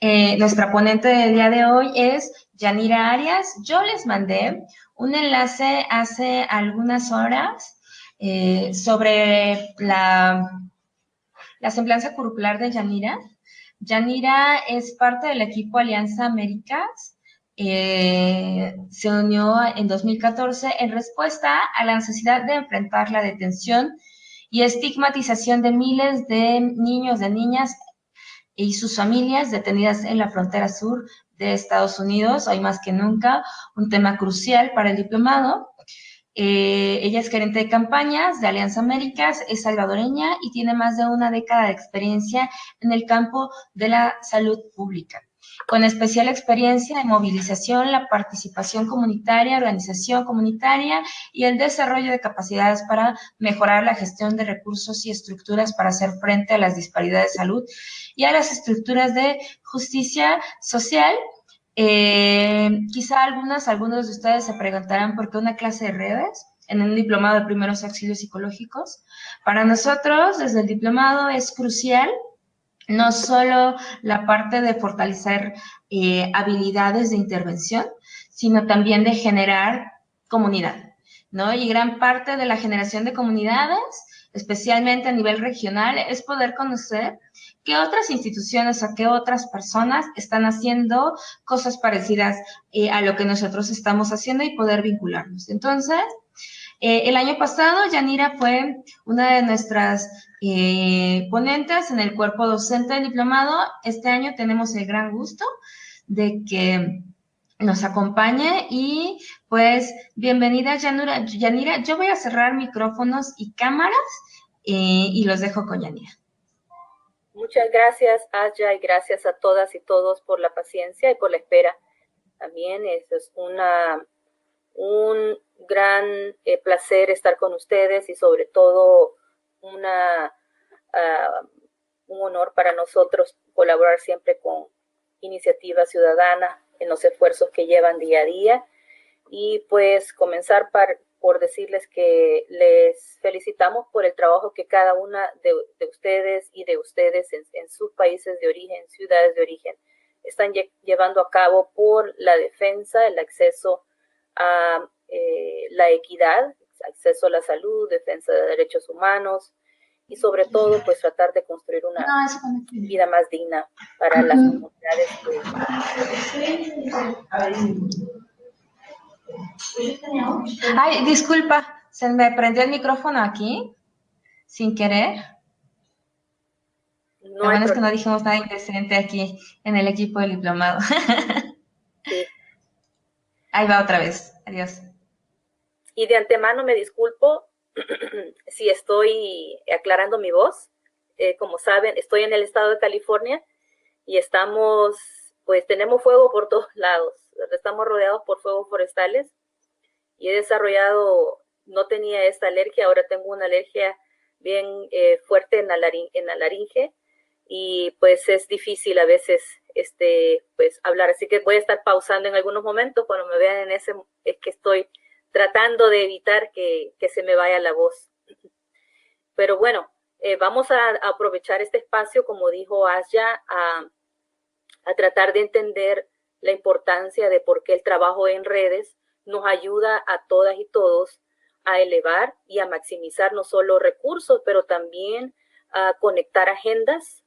Nuestra ponente del día de hoy es Yanira Arias. Yo les mandé un enlace hace algunas horas sobre la semblanza curricular de Yanira. Yanira es parte del equipo Alianza Américas. Se unió en 2014 en respuesta a la necesidad de enfrentar la detención y estigmatización de miles de niños, de niñas y sus familias detenidas en la frontera sur de Estados Unidos, hoy más que nunca, un tema crucial para el diplomado. Ella es gerente de campañas de Alianza Américas, es salvadoreña y tiene más de una década de experiencia en el campo de la salud pública, con especial experiencia en movilización, la participación comunitaria, organización comunitaria y el desarrollo de capacidades para mejorar la gestión de recursos y estructuras para hacer frente a las disparidades de salud y a las estructuras de justicia social. Quizá algunos de ustedes se preguntarán por qué una clase de redes en un diplomado de primeros auxilios psicológicos. Para nosotros, desde el diplomado, es crucial no solo la parte de fortalecer habilidades de intervención, sino también de generar comunidad, ¿no? Y gran parte de la generación de comunidades, especialmente a nivel regional, es poder conocer qué otras instituciones o qué otras personas están haciendo cosas parecidas a lo que nosotros estamos haciendo y poder vincularnos. Entonces, el año pasado, Yanira fue una de nuestras ponentes en el cuerpo docente del diplomado. Este año tenemos el gran gusto de que nos acompañe y pues bienvenida Yanira. Yo voy a cerrar micrófonos y cámaras y los dejo con Yanira. Muchas gracias, Asya, y gracias a todas y todos por la paciencia y por la espera. También es un gran placer estar con ustedes y sobre todo un honor para nosotros colaborar siempre con Iniciativa Ciudadana en los esfuerzos que llevan día a día. Y pues comenzar por decirles que les felicitamos por el trabajo que cada una de ustedes y de ustedes en sus países de origen, ciudades de origen, están llevando a cabo por la defensa, el acceso a la equidad, acceso a la salud, defensa de derechos humanos y sobre todo pues tratar de construir una vida más digna para las comunidades Ay, disculpa, se me prendió el micrófono aquí, sin querer. No Lo bueno es que no problema. dijimos nada indecente aquí en el equipo del diplomado. Sí. Ahí va otra vez. Adiós. Y de antemano me disculpo si estoy aclarando mi voz. Como saben, estoy en el estado de California y tenemos fuego por todos lados. Estamos rodeados por fuegos forestales y he desarrollado, no tenía esta alergia, ahora tengo una alergia bien fuerte en la laringe y pues es difícil a veces pues hablar, así que voy a estar pausando en algunos momentos cuando me vean es que estoy tratando de evitar que se me vaya la voz. Pero bueno, vamos a aprovechar este espacio, como dijo Asya, a tratar de entender la importancia de por qué el trabajo en redes nos ayuda a todas y todos a elevar y a maximizar no solo recursos, pero también a conectar agendas,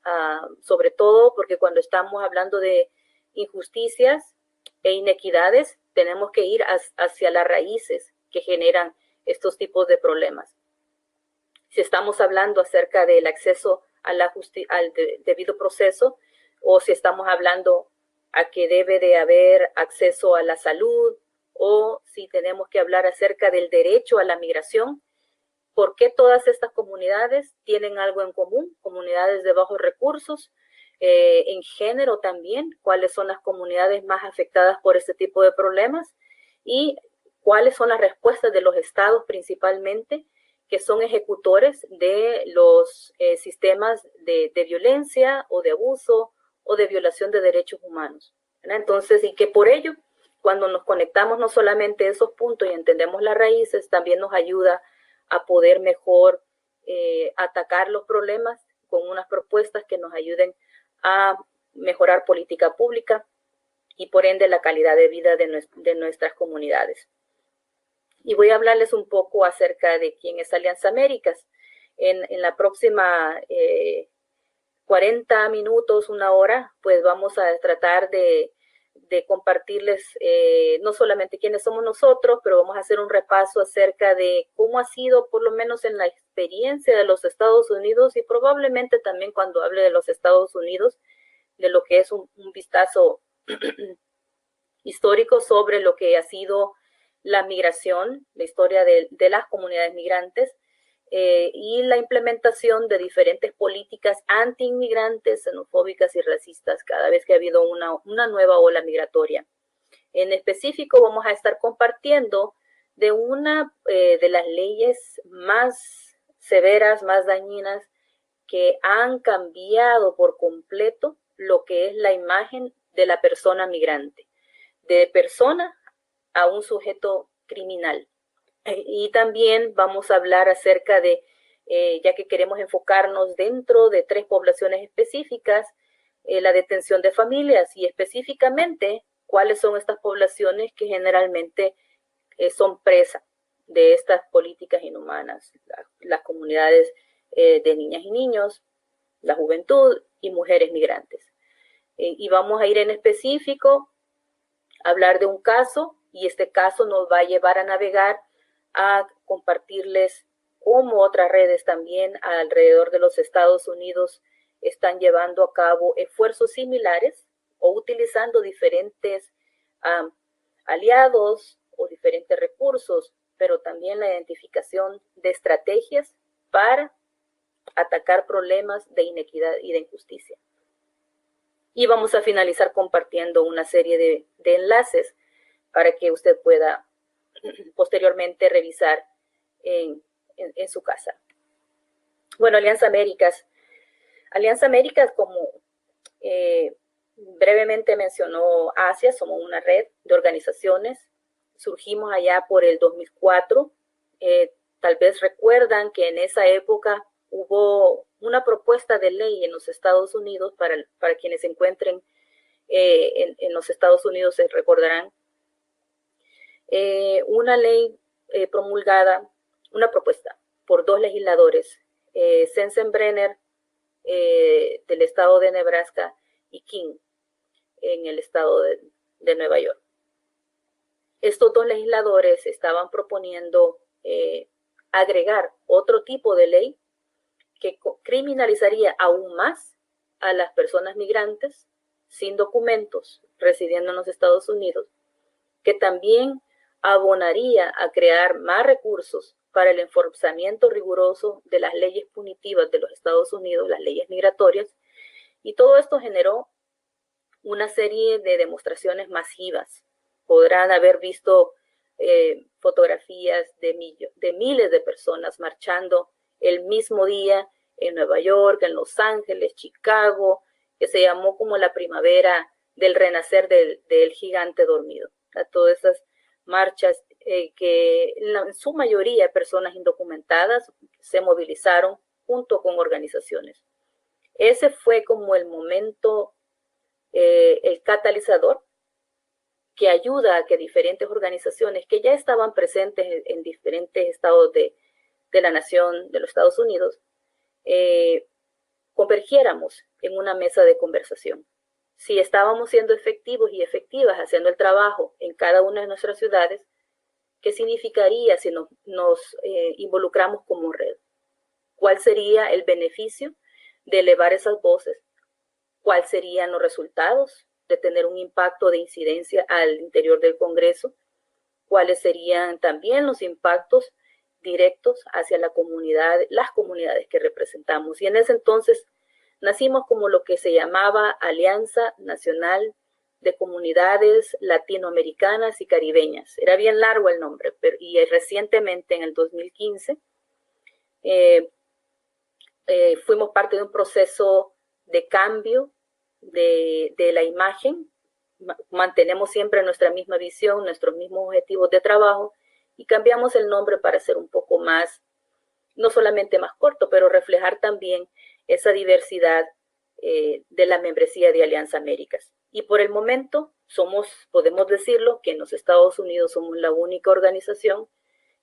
sobre todo porque cuando estamos hablando de injusticias e inequidades, tenemos que ir hacia las raíces que generan estos tipos de problemas. Si estamos hablando acerca del acceso a al debido proceso, o si estamos hablando a que debe de haber acceso a la salud, o si tenemos que hablar acerca del derecho a la migración, ¿por qué todas estas comunidades tienen algo en común? Comunidades de bajos recursos, en género también, cuáles son las comunidades más afectadas por este tipo de problemas y cuáles son las respuestas de los estados principalmente, que son ejecutores de los sistemas de violencia o de abuso o de violación de derechos humanos, ¿verdad? Entonces, y que por ello, cuando nos conectamos no solamente a esos puntos y entendemos las raíces, también nos ayuda a poder mejor atacar los problemas con unas propuestas que nos ayuden a mejorar política pública y por ende la calidad de vida de nuestras comunidades. Y voy a hablarles un poco acerca de quién es Alianza Américas. En la próxima 40 minutos, una hora, pues vamos a tratar de compartirles no solamente quiénes somos nosotros, pero vamos a hacer un repaso acerca de cómo ha sido, por lo menos en la experiencia de los Estados Unidos, y probablemente también cuando hable de los Estados Unidos, de lo que es un vistazo histórico sobre lo que ha sido la migración, la historia de las comunidades migrantes, y la implementación de diferentes políticas anti-inmigrantes, xenofóbicas y racistas cada vez que ha habido una nueva ola migratoria. En específico, vamos a estar compartiendo de una de las leyes más severas, más dañinas, que han cambiado por completo lo que es la imagen de la persona migrante, de persona a un sujeto criminal. Y también vamos a hablar acerca de, ya que queremos enfocarnos dentro de 3 poblaciones específicas, la detención de familias y específicamente cuáles son estas poblaciones que generalmente son presa de estas políticas inhumanas, las comunidades de niñas y niños, la juventud y mujeres migrantes. Y vamos a ir en específico a hablar de un caso, y este caso nos va a llevar a navegar a compartirles cómo otras redes también alrededor de los Estados Unidos están llevando a cabo esfuerzos similares o utilizando diferentes aliados o diferentes recursos, pero también la identificación de estrategias para atacar problemas de inequidad y de injusticia. Y vamos a finalizar compartiendo una serie de enlaces para que usted pueda posteriormente revisar en su casa. Bueno, Alianza Américas, como brevemente mencionó Asia, somos una red de organizaciones. Surgimos allá por el 2004. Tal vez recuerdan que en esa época hubo una propuesta de ley en los Estados Unidos, para quienes se encuentren en los Estados Unidos se recordarán, una ley promulgada, una propuesta por 2 legisladores, Sensenbrenner del estado de Nebraska y King en el estado de Nueva York. Estos 2 legisladores estaban proponiendo agregar otro tipo de ley que criminalizaría aún más a las personas migrantes sin documentos residiendo en los Estados Unidos, que también abonaría a crear más recursos para el enforzamiento riguroso de las leyes punitivas de los Estados Unidos, las leyes migratorias, y todo esto generó una serie de demostraciones masivas. Podrán haber visto fotografías de miles de personas marchando el mismo día en Nueva York, en Los Ángeles, Chicago, que se llamó como la primavera del renacer del gigante dormido. A todas esas marchas que en su mayoría personas indocumentadas se movilizaron junto con organizaciones. Ese fue como el momento, el catalizador que ayuda a que diferentes organizaciones que ya estaban presentes en diferentes estados de la nación, de los Estados Unidos, convergiéramos en una mesa de conversación. Si estábamos siendo efectivos y efectivas haciendo el trabajo en cada una de nuestras ciudades, ¿qué significaría si nos involucramos como red? ¿Cuál sería el beneficio de elevar esas voces? ¿Cuáles serían los resultados de tener un impacto de incidencia al interior del Congreso? ¿Cuáles serían también los impactos directos hacia la comunidad, las comunidades que representamos? Y en ese entonces nacimos como lo que se llamaba Alianza Nacional de Comunidades Latinoamericanas y Caribeñas. Era bien largo el nombre, y recientemente, en el 2015, fuimos parte de un proceso de cambio de la imagen. Mantenemos siempre nuestra misma visión, nuestros mismos objetivos de trabajo, y cambiamos el nombre para ser un poco más, no solamente más corto, pero reflejar también esa diversidad de la membresía de Alianza Américas. Y por el momento podemos decirlo, que en los Estados Unidos somos la única organización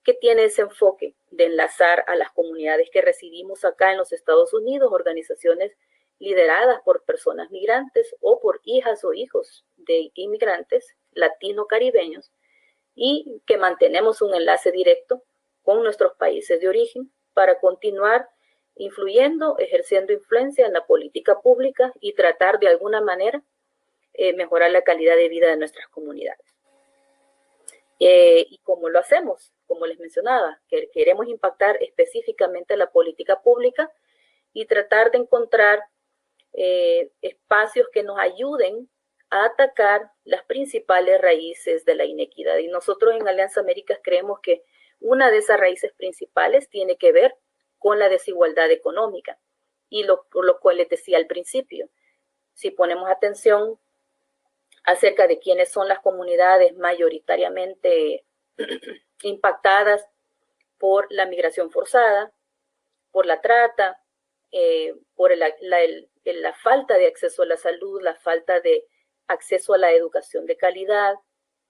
que tiene ese enfoque de enlazar a las comunidades que residimos acá en los Estados Unidos, organizaciones lideradas por personas migrantes o por hijas o hijos de inmigrantes latino-caribeños, y que mantenemos un enlace directo con nuestros países de origen para continuar influyendo, ejerciendo influencia en la política pública y tratar de alguna manera mejorar la calidad de vida de nuestras comunidades. Y cómo lo hacemos, como les mencionaba, que queremos impactar específicamente la política pública y tratar de encontrar espacios que nos ayuden a atacar las principales raíces de la inequidad. Y nosotros en Alianza Américas creemos que una de esas raíces principales tiene que ver con la desigualdad económica. Y por lo cual les decía al principio, si ponemos atención acerca de quiénes son las comunidades mayoritariamente impactadas por la migración forzada, por la trata, por la falta de acceso a la salud, la falta de acceso a la educación de calidad,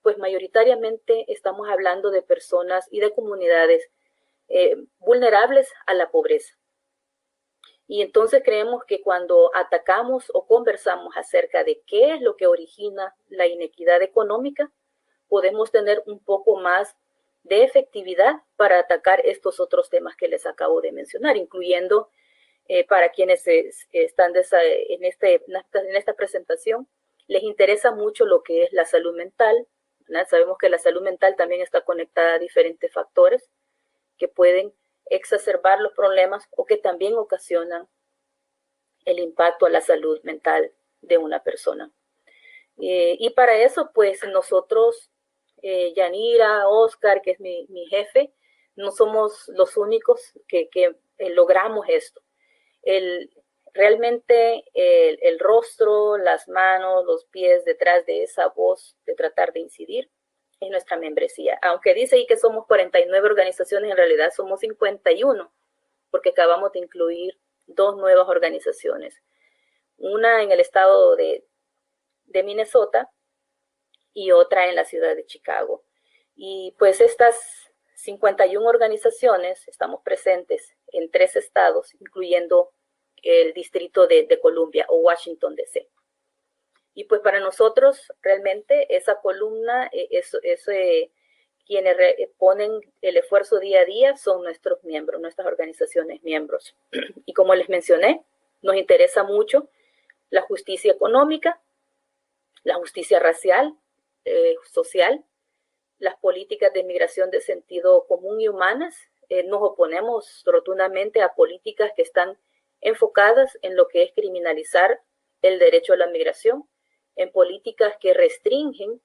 pues mayoritariamente estamos hablando de personas y de comunidades vulnerables a la pobreza. Y entonces creemos que cuando atacamos o conversamos acerca de qué es lo que origina la inequidad económica, podemos tener un poco más de efectividad para atacar estos otros temas que les acabo de mencionar, incluyendo para quienes están en esta presentación, les interesa mucho lo que es la salud mental, ¿verdad? Sabemos que la salud mental también está conectada a diferentes factores que pueden exacerbar los problemas o que también ocasionan el impacto a la salud mental de una persona. Y para eso, pues nosotros, Yanira, Oscar, que es mi jefe, no somos los únicos que logramos esto. Realmente el rostro, las manos, los pies detrás de esa voz de tratar de incidir es nuestra membresía. Aunque dice ahí que somos 49 organizaciones, en realidad somos 51, porque acabamos de incluir 2 nuevas organizaciones. Una en el estado de Minnesota y otra en la ciudad de Chicago. Y pues estas 51 organizaciones estamos presentes en 3 estados, incluyendo el distrito de Columbia o Washington, D.C. Y pues para nosotros realmente esa columna, quienes ponen el esfuerzo día a día son nuestros miembros, nuestras organizaciones miembros. Y como les mencioné, nos interesa mucho la justicia económica, la justicia racial, social, las políticas de migración de sentido común y humanas. Nos oponemos rotundamente a políticas que están enfocadas en lo que es criminalizar el derecho a la migración, en políticas que restringen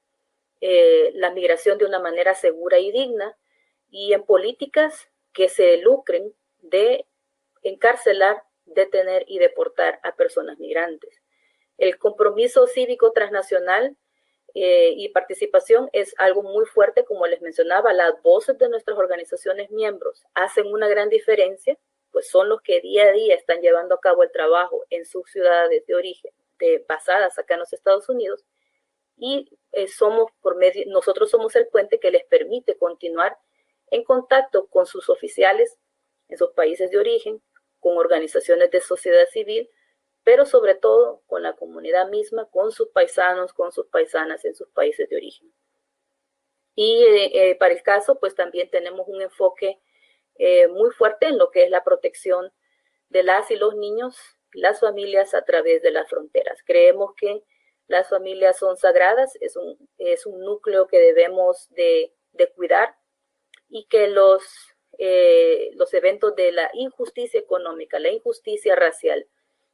la migración de una manera segura y digna, y en políticas que se lucren de encarcelar, detener y deportar a personas migrantes. El compromiso cívico transnacional y participación es algo muy fuerte, como les mencionaba. Las voces de nuestras organizaciones miembros hacen una gran diferencia, pues son los que día a día están llevando a cabo el trabajo en sus ciudades de origen, basadas acá en los Estados Unidos, y nosotros somos el puente que les permite continuar en contacto con sus oficiales en sus países de origen, con organizaciones de sociedad civil, pero sobre todo con la comunidad misma, con sus paisanos, con sus paisanas en sus países de origen. Y para el caso, pues también tenemos un enfoque muy fuerte en lo que es la protección de las y los niños, las familias a través de las fronteras. Creemos que las familias son sagradas, es un núcleo que debemos de cuidar, y que los eventos de la injusticia económica, la injusticia racial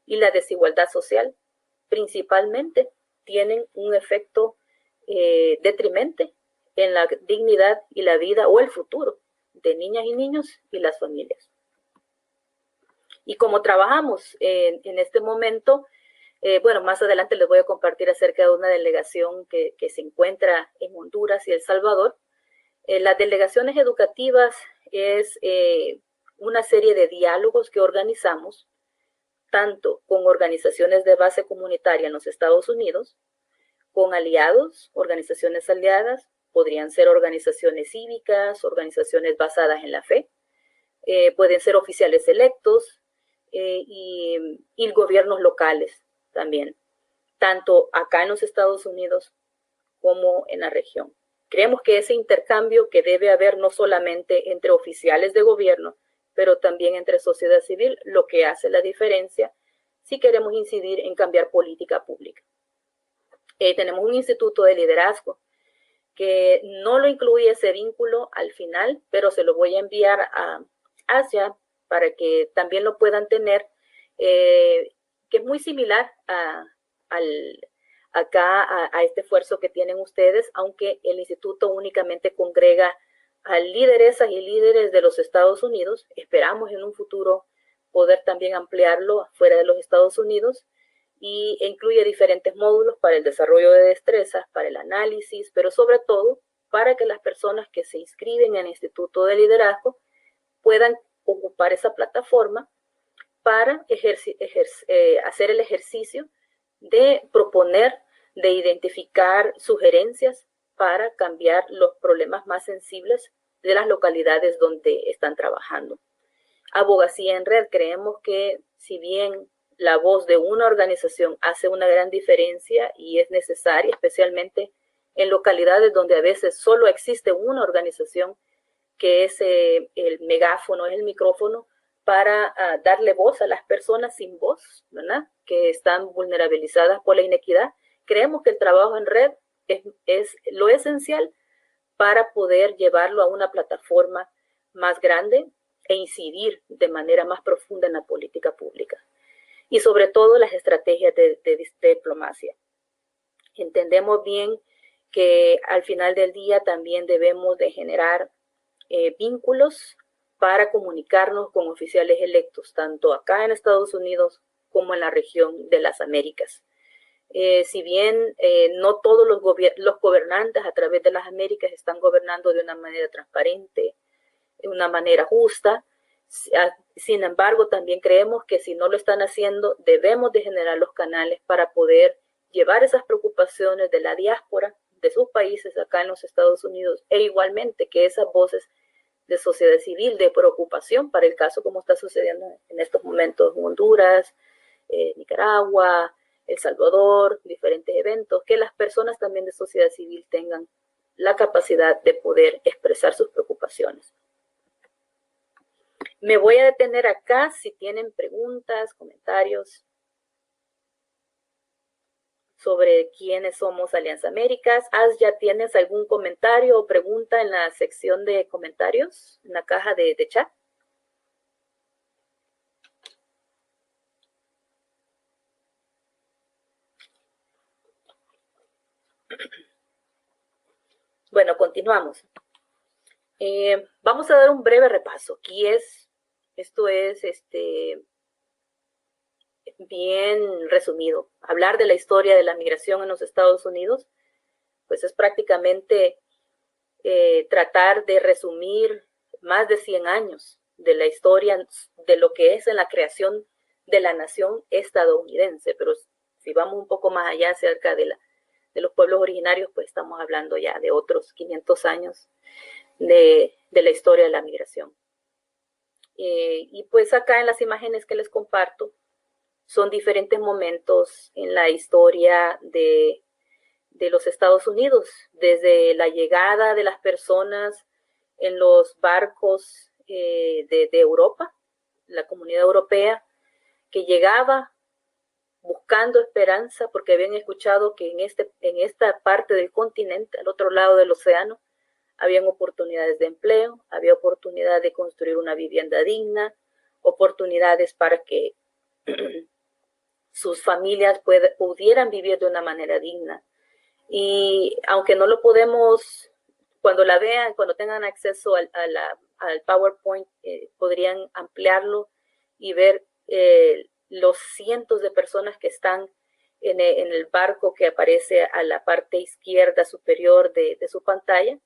y la desigualdad social principalmente tienen un efecto detrimente en la dignidad y la vida o el futuro de niñas y niños y las familias. Y como trabajamos en este momento, bueno, más adelante les voy a compartir acerca de una delegación que se encuentra en Honduras y El Salvador. Las delegaciones educativas es una serie de diálogos que organizamos tanto con organizaciones de base comunitaria en los Estados Unidos, con aliados, organizaciones aliadas, podrían ser organizaciones cívicas, organizaciones basadas en la fe, pueden ser oficiales electos y gobiernos locales también, tanto acá en los Estados Unidos como en la región. Creemos que ese intercambio que debe haber no solamente entre oficiales de gobierno, pero también entre sociedad civil, lo que hace la diferencia si queremos incidir en cambiar política pública. Tenemos un instituto de liderazgo que no lo incluye ese vínculo al final, pero se lo voy a enviar a Asia para que también lo puedan tener, que es muy similar a este esfuerzo que tienen ustedes, aunque el instituto únicamente congrega a lideresas y líderes de los Estados Unidos. Esperamos en un futuro poder también ampliarlo fuera de los Estados Unidos e incluye diferentes módulos para el desarrollo de destrezas, para el análisis, pero sobre todo para que las personas que se inscriben en el Instituto de Liderazgo puedan ocupar esa plataforma para hacer el ejercicio de proponer, de identificar sugerencias para cambiar los problemas más sensibles de las localidades donde están trabajando. Abogacía en Red, creemos que si bien la voz de una organización hace una gran diferencia y es necesaria, especialmente en localidades donde a veces solo existe una organización que es el megáfono, es el micrófono para darle voz a las personas sin voz, ¿verdad?, que están vulnerabilizadas por la inequidad. Creemos que el trabajo en red es lo esencial para poder llevarlo a una plataforma más grande e incidir de manera más profunda en la política pública. Y sobre todo las estrategias de diplomacia. Entendemos bien que al final del día también debemos de generar vínculos para comunicarnos con oficiales electos, tanto acá en Estados Unidos como en la región de las Américas. Si bien no todos los gobernantes a través de las Américas están gobernando de una manera transparente, de una manera justa, sin embargo, también creemos que si no lo están haciendo, debemos de generar los canales para poder llevar esas preocupaciones de la diáspora de sus países acá en los Estados Unidos, e igualmente que esas voces de sociedad civil, de preocupación para el caso como está sucediendo en estos momentos en Honduras, Nicaragua, El Salvador, diferentes eventos, que las personas también de sociedad civil tengan la capacidad de poder expresar sus preocupaciones. Me voy a detener acá si tienen preguntas, comentarios sobre quiénes somos Alianza Américas. ¿Ya tienes algún comentario o pregunta en la sección de comentarios, en la caja de chat? Bueno, continuamos. Vamos a dar un breve repaso. Esto es bien resumido. Hablar de la historia de la migración en los Estados Unidos, pues es prácticamente tratar de resumir más de 100 años de la historia de lo que es en la creación de la nación estadounidense. Pero si vamos un poco más allá acerca de los pueblos originarios, pues estamos hablando ya de otros 500 años de la historia de la migración. Y pues acá en las imágenes que les comparto son diferentes momentos en la historia de los Estados Unidos, desde la llegada de las personas en los barcos de Europa, la comunidad europea, que llegaba buscando esperanza porque habían escuchado que en esta parte del continente, al otro lado del océano, habían oportunidades de empleo, había oportunidad de construir una vivienda digna, oportunidades para que sus familias pudieran vivir de una manera digna. Y aunque no lo podemos, cuando la vean, cuando tengan acceso al PowerPoint, podrían ampliarlo y ver los cientos de personas que están en el barco que aparece a la parte izquierda superior de su pantalla.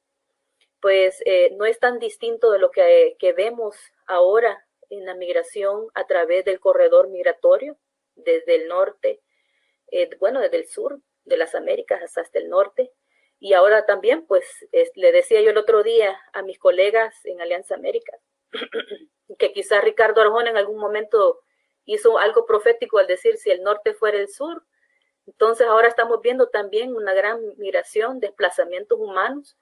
Pues no es tan distinto de lo que vemos ahora en la migración a través del corredor migratorio, desde el norte, desde el sur de las Américas hasta el norte. Y ahora también, pues, le decía yo el otro día a mis colegas en Alianza América, que quizá Ricardo Arjona en algún momento hizo algo profético al decir si el norte fuera el sur. Entonces ahora estamos viendo también una gran migración, desplazamientos humanos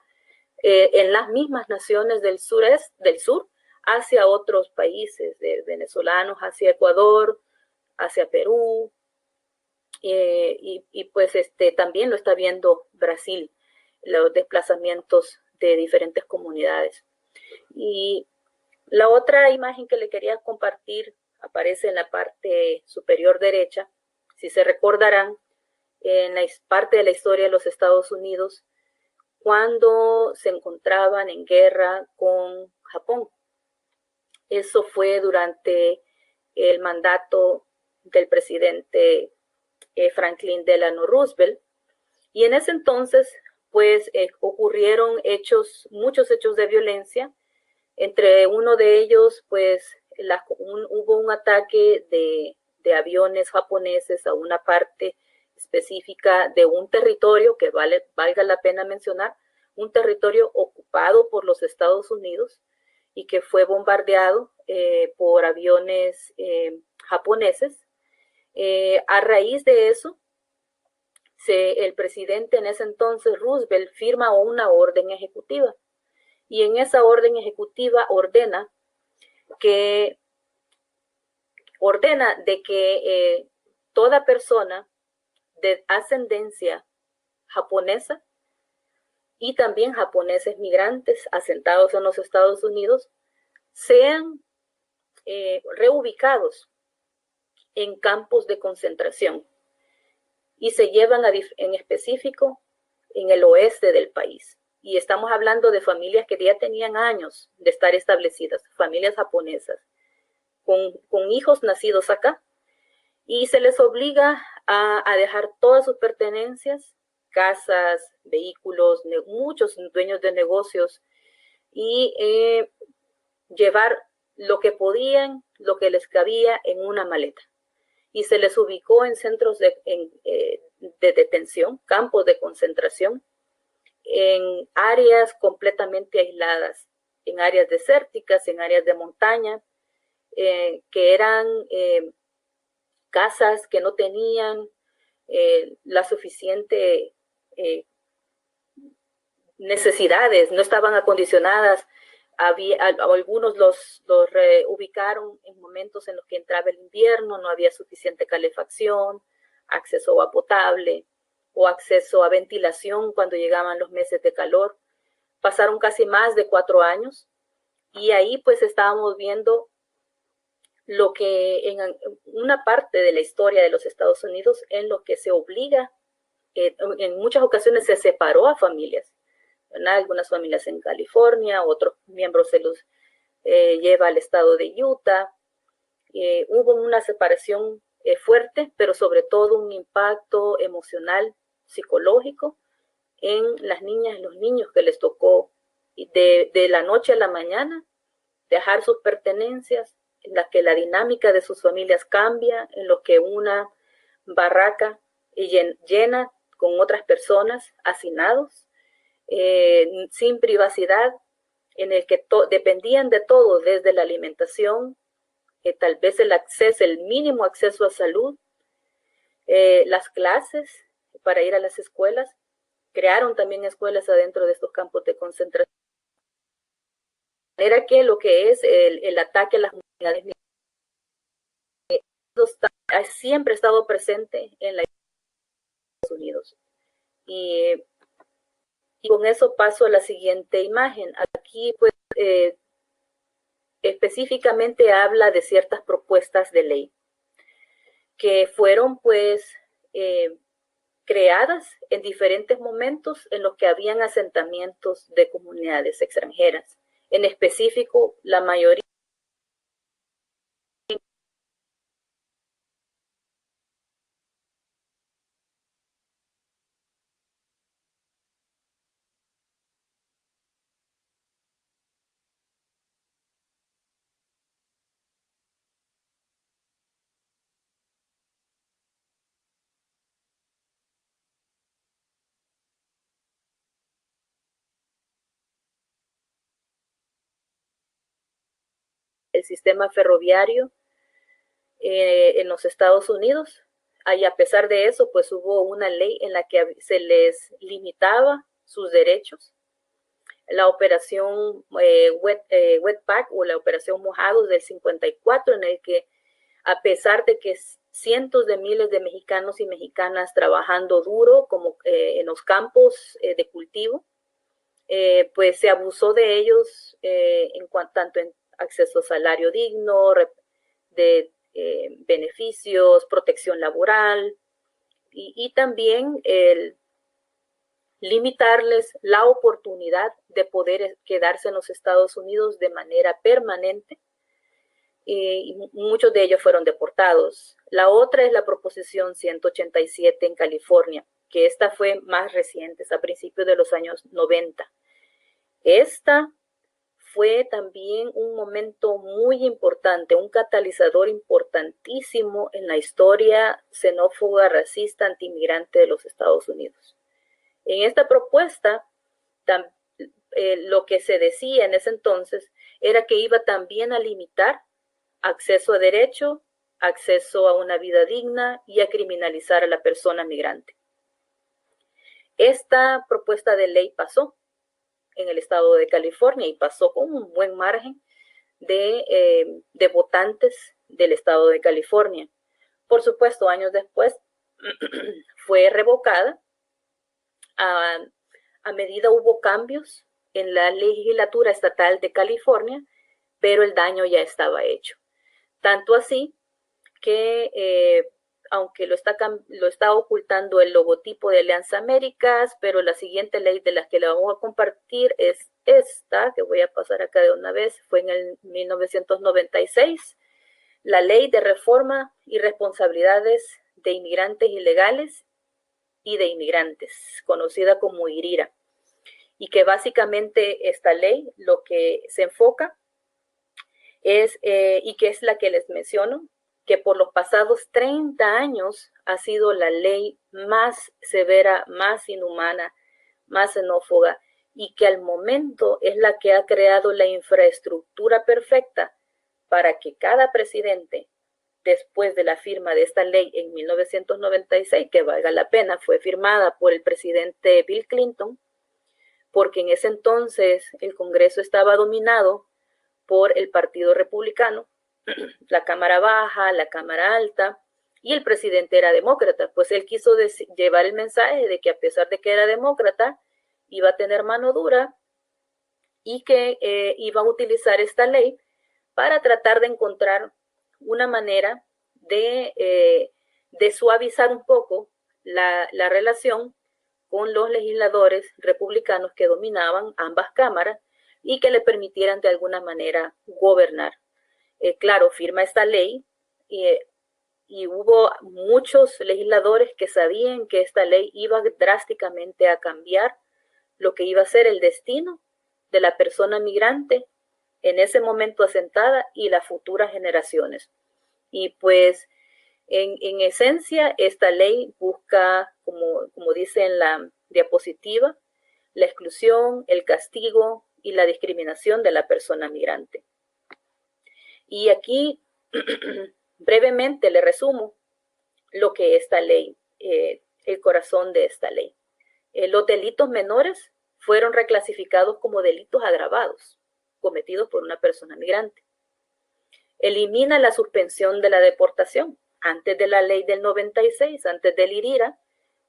en las mismas naciones del sur hacia otros países, de venezolanos hacia Ecuador, hacia Perú, y pues también lo está viendo Brasil, los desplazamientos de diferentes comunidades. Y la otra imagen que le quería compartir aparece en la parte superior derecha. Si se recordarán, en la parte de la historia de los Estados Unidos, cuando se encontraban en guerra con Japón. Eso fue durante el mandato del presidente Franklin Delano Roosevelt. Y en ese entonces, pues, ocurrieron muchos hechos de violencia. Entre uno de ellos, pues, hubo un ataque de aviones japoneses a una parte específica de un territorio que valga la pena mencionar, un territorio ocupado por los Estados Unidos y que fue bombardeado por aviones japoneses. A raíz de eso, el presidente en ese entonces, Roosevelt, firma una orden ejecutiva. Y en esa orden ejecutiva ordena de que toda persona de ascendencia japonesa y también japoneses migrantes asentados en los Estados Unidos sean reubicados en campos de concentración y se llevan en específico en el oeste del país. Y estamos hablando de familias que ya tenían años de estar establecidas, familias japonesas, con hijos nacidos acá, y se les obliga a dejar todas sus pertenencias, casas, vehículos, muchos dueños de negocios, y llevar lo que podían, lo que les cabía en una maleta. Y se les ubicó en centros de detención, campos de concentración, en áreas completamente aisladas, en áreas desérticas, en áreas de montaña, que eran casas que no tenían la suficiente necesidades, no estaban acondicionadas. Algunos los reubicaron en momentos en los que entraba el invierno, no había suficiente calefacción, acceso a agua potable o acceso a ventilación cuando llegaban los meses de calor. Pasaron casi más de 4 años y ahí pues estábamos viendo lo que en una parte de la historia de los Estados Unidos en lo que se obliga, en muchas ocasiones se separó a familias, ¿verdad? Algunas familias en California, otros miembros se los lleva al estado de Utah. Hubo una separación fuerte, pero sobre todo un impacto emocional, psicológico en las niñas y los niños que les tocó de la noche a la mañana dejar sus pertenencias, en la que la dinámica de sus familias cambia, en lo que una barraca llena con otras personas, hacinados, sin privacidad, en el que dependían de todo, desde la alimentación, tal vez el mínimo acceso a salud, las clases para ir a las escuelas. Crearon también escuelas adentro de estos campos de concentración. Era que lo que es el ataque a las comunidades siempre ha estado presente en la Estados Unidos. Y con eso paso a la siguiente imagen. Aquí pues específicamente habla de ciertas propuestas de ley que fueron pues creadas en diferentes momentos en los que habían asentamientos de comunidades extranjeras. En específico, la mayoría el sistema ferroviario en los Estados Unidos. Y a pesar de eso, pues hubo una ley en la que se les limitaba sus derechos. La operación Wetback o la operación Mojados del 54, en el que a pesar de que cientos de miles de mexicanos y mexicanas trabajando duro como en los campos de cultivo, pues se abusó de ellos tanto en acceso a salario digno, de beneficios, protección laboral y también el limitarles la oportunidad de poder quedarse en los Estados Unidos de manera permanente y muchos de ellos fueron deportados. La otra es la proposición 187 en California, que esta fue más reciente, a principios de los años 90. Esta fue también un momento muy importante, un catalizador importantísimo en la historia xenófoba, racista, antimigrante de los Estados Unidos. En esta propuesta, lo que se decía en ese entonces era que iba también a limitar acceso a derecho, acceso a una vida digna y a criminalizar a la persona migrante. Esta propuesta de ley pasó en el estado de California y pasó con un buen margen de votantes del estado de California. Por supuesto, años después fue revocada. A medida hubo cambios en la legislatura estatal de California, pero el daño ya estaba hecho. Tanto así que, aunque lo está ocultando el logotipo de Alianza Américas, pero la siguiente ley de la que le vamos a compartir es esta, que voy a pasar acá de una vez, fue en el 1996, la Ley de Reforma y Responsabilidades de Inmigrantes Ilegales y de Inmigrantes, conocida como IRIRA, y que básicamente esta ley lo que se enfoca es, y que es la que les menciono, que por los pasados 30 años ha sido la ley más severa, más inhumana, más xenófoba, y que al momento es la que ha creado la infraestructura perfecta para que cada presidente, después de la firma de esta ley en 1996, que valga la pena, fue firmada por el presidente Bill Clinton, porque en ese entonces el Congreso estaba dominado por el Partido Republicano, la Cámara Baja, la Cámara Alta, y el presidente era demócrata. Pues él quiso llevar el mensaje de que a pesar de que era demócrata, iba a tener mano dura y que iba a utilizar esta ley para tratar de encontrar una manera de suavizar un poco la relación con los legisladores republicanos que dominaban ambas cámaras y que le permitieran de alguna manera gobernar. Claro, firma esta ley y hubo muchos legisladores que sabían que esta ley iba drásticamente a cambiar lo que iba a ser el destino de la persona migrante en ese momento asentada y las futuras generaciones. Y pues en esencia esta ley busca, como dice en la diapositiva, la exclusión, el castigo y la discriminación de la persona migrante. Y aquí brevemente le resumo lo que esta ley, el corazón de esta ley. Los delitos menores fueron reclasificados como delitos agravados cometidos por una persona migrante. Elimina la suspensión de la deportación. Antes de la ley del 96, antes del IRIRA,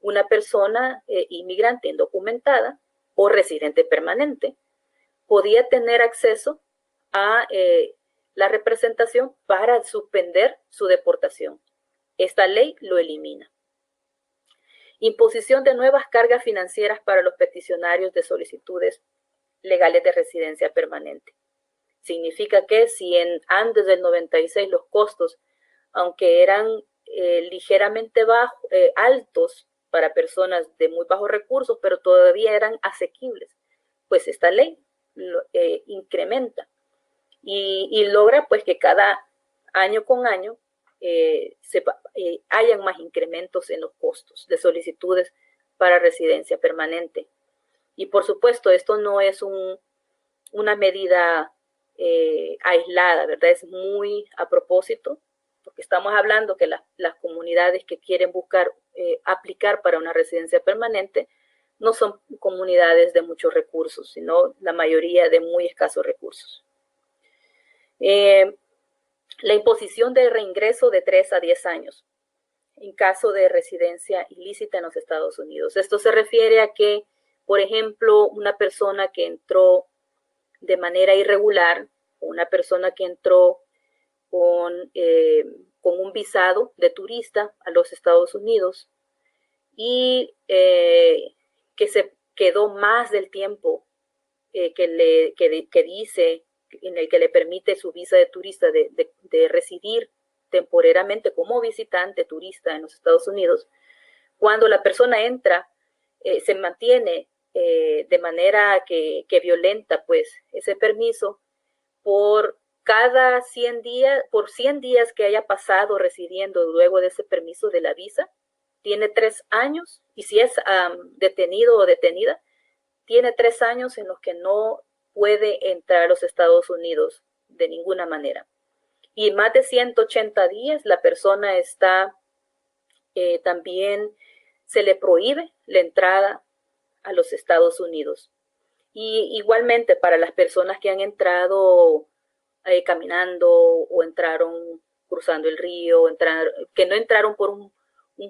una persona inmigrante indocumentada o residente permanente podía tener acceso a la representación para suspender su deportación. Esta ley lo elimina. Imposición de nuevas cargas financieras para los peticionarios de solicitudes legales de residencia permanente. Significa que si antes del 96 los costos, aunque eran ligeramente altos para personas de muy bajos recursos, pero todavía eran asequibles, pues esta ley lo incrementa y logra pues que cada año con año hayan más incrementos en los costos de solicitudes para residencia permanente. Y por supuesto, esto no es una medida aislada, ¿verdad? Es muy a propósito, porque estamos hablando que las comunidades que quieren buscar aplicar para una residencia permanente no son comunidades de muchos recursos, sino la mayoría de muy escasos recursos. La imposición de reingreso de 3 a 10 años en caso de residencia ilícita en los Estados Unidos. Esto se refiere a que, por ejemplo, una persona que entró de manera irregular, una persona que entró con un visado de turista a los Estados Unidos y que se quedó más del tiempo que dice, en el que le permite su visa de turista de residir temporariamente como visitante turista en los Estados Unidos. Cuando la persona entra, se mantiene de manera que violenta pues ese permiso por cada 100 días, por 100 días que haya pasado residiendo luego de ese permiso de la visa, tiene 3 años, y si es detenido o detenida, tiene 3 años en los que no puede entrar a los Estados Unidos de ninguna manera. Y más de 180 días la persona está, también se le prohíbe la entrada a los Estados Unidos. Y igualmente para las personas que han entrado caminando o entraron cruzando el río, que no entraron por un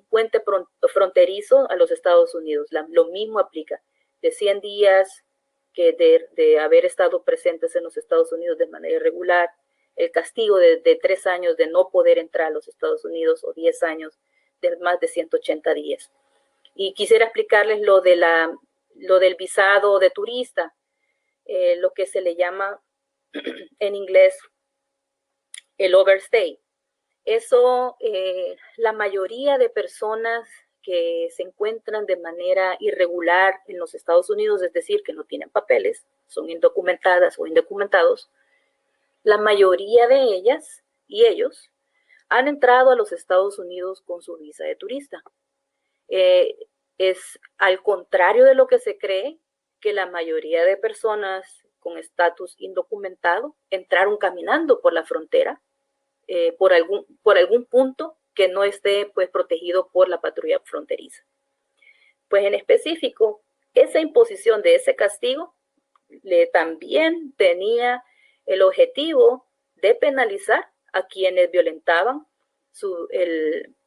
puente fronterizo a los Estados Unidos, lo mismo aplica. De 100 días que de haber estado presentes en los Estados Unidos de manera irregular, el castigo de 3 años de no poder entrar a los Estados Unidos o 10 años de más de 180 días. Y quisiera explicarles lo del visado de turista, lo que se le llama en inglés el overstay. Eso, la mayoría de personas que se encuentran de manera irregular en los Estados Unidos, es decir, que no tienen papeles, son indocumentadas o indocumentados, la mayoría de ellas y ellos han entrado a los Estados Unidos con su visa de turista. Es al contrario de lo que se cree, que la mayoría de personas con estatus indocumentado entraron caminando por la frontera, por algún punto que no esté pues protegido por la patrulla fronteriza. Pues en específico, esa imposición de ese castigo también tenía el objetivo de penalizar a quienes violentaban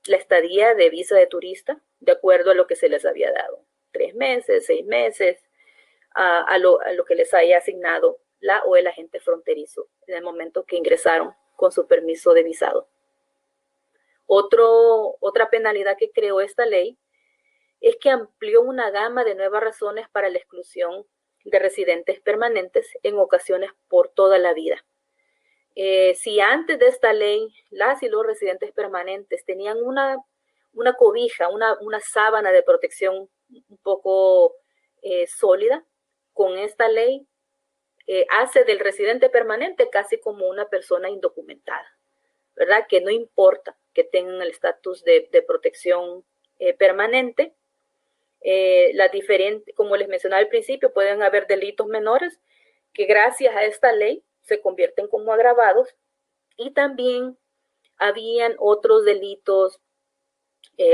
la estadía de visa de turista de acuerdo a lo que se les había dado. 3 meses, 6 meses, a lo que les haya asignado la o el agente fronterizo en el momento que ingresaron con su permiso de visado. Otra penalidad que creó esta ley es que amplió una gama de nuevas razones para la exclusión de residentes permanentes en ocasiones por toda la vida. Si antes de esta ley las y los residentes permanentes tenían una cobija, una sábana de protección un poco sólida, con esta ley hace del residente permanente casi como una persona indocumentada, ¿verdad? Que no importa que tengan el estatus de protección permanente. Como les mencionaba al principio, pueden haber delitos menores que gracias a esta ley se convierten como agravados, y también habían otros delitos,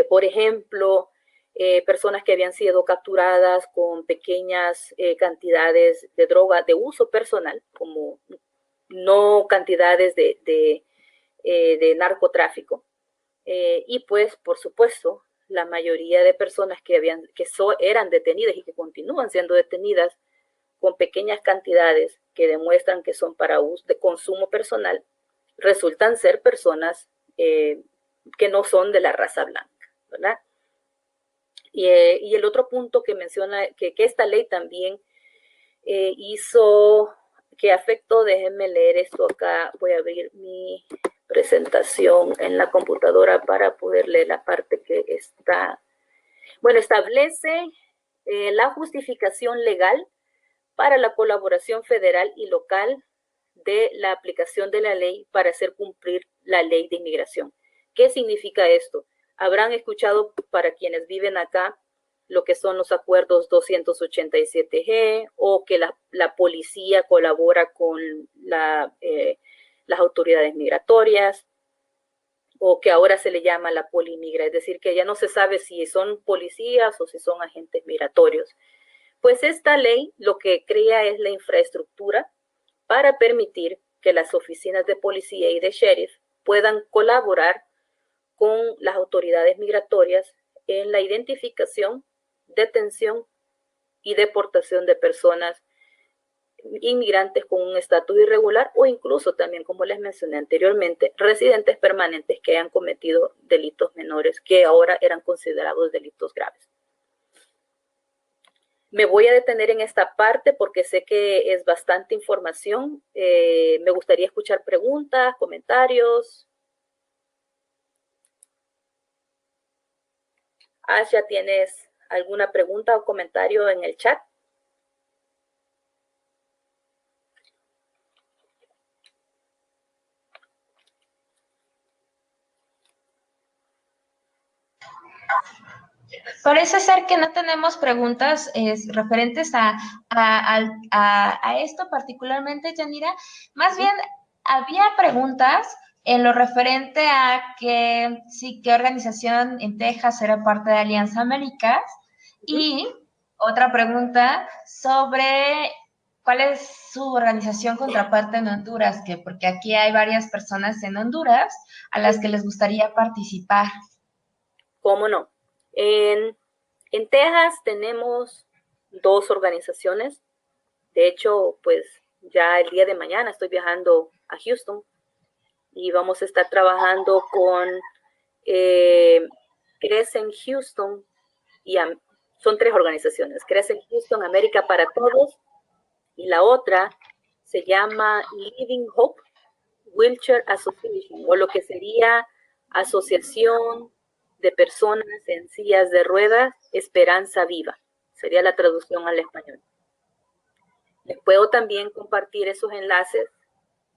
por ejemplo, personas que habían sido capturadas con pequeñas cantidades de droga de uso personal, como no cantidades de narcotráfico. Y pues, por supuesto, la mayoría de personas que eran detenidas y que continúan siendo detenidas con pequeñas cantidades que demuestran que son para uso de consumo personal, resultan ser personas que no son de la raza blanca, ¿verdad? Y el otro punto que menciona, que esta ley también hizo, que afectó, déjenme leer esto acá, voy a abrir mi presentación en la computadora para poder leer la parte que está. Bueno, establece la justificación legal para la colaboración federal y local de la aplicación de la ley para hacer cumplir la ley de inmigración. ¿Qué significa esto? Habrán escuchado, para quienes viven acá, lo que son los acuerdos 287G, o que la policía colabora con las autoridades migratorias, o que ahora se le llama la polimigra, es decir, que ya no se sabe si son policías o si son agentes migratorios. Pues esta ley lo que crea es la infraestructura para permitir que las oficinas de policía y de sheriff puedan colaborar con las autoridades migratorias en la identificación, detención y deportación de personas inmigrantes con un estatus irregular, o incluso también, como les mencioné anteriormente, residentes permanentes que hayan cometido delitos menores que ahora eran considerados delitos graves. Me voy a detener en esta parte porque sé que es bastante información. Me gustaría escuchar preguntas, comentarios. Asha, ¿tienes alguna pregunta o comentario en el chat? Parece ser que no tenemos preguntas referentes a esto particularmente, Yanira. Más bien, había preguntas en lo referente a que sí, qué organización en Texas era parte de Alianza Américas. Y otra pregunta sobre cuál es su organización contraparte en Honduras, porque aquí hay varias personas en Honduras a las que les gustaría participar. ¿Cómo no? En Texas tenemos 2 organizaciones. De hecho, pues ya el día de mañana estoy viajando a Houston y vamos a estar trabajando con Crecen Houston, y son 3 organizaciones: Crecen Houston, América para Todos, y la otra se llama Living Hope Wheelchair Association, o lo que sería Asociación de Personas en Sillas de Ruedas Esperanza Viva, sería la traducción al español. Les puedo también compartir esos enlaces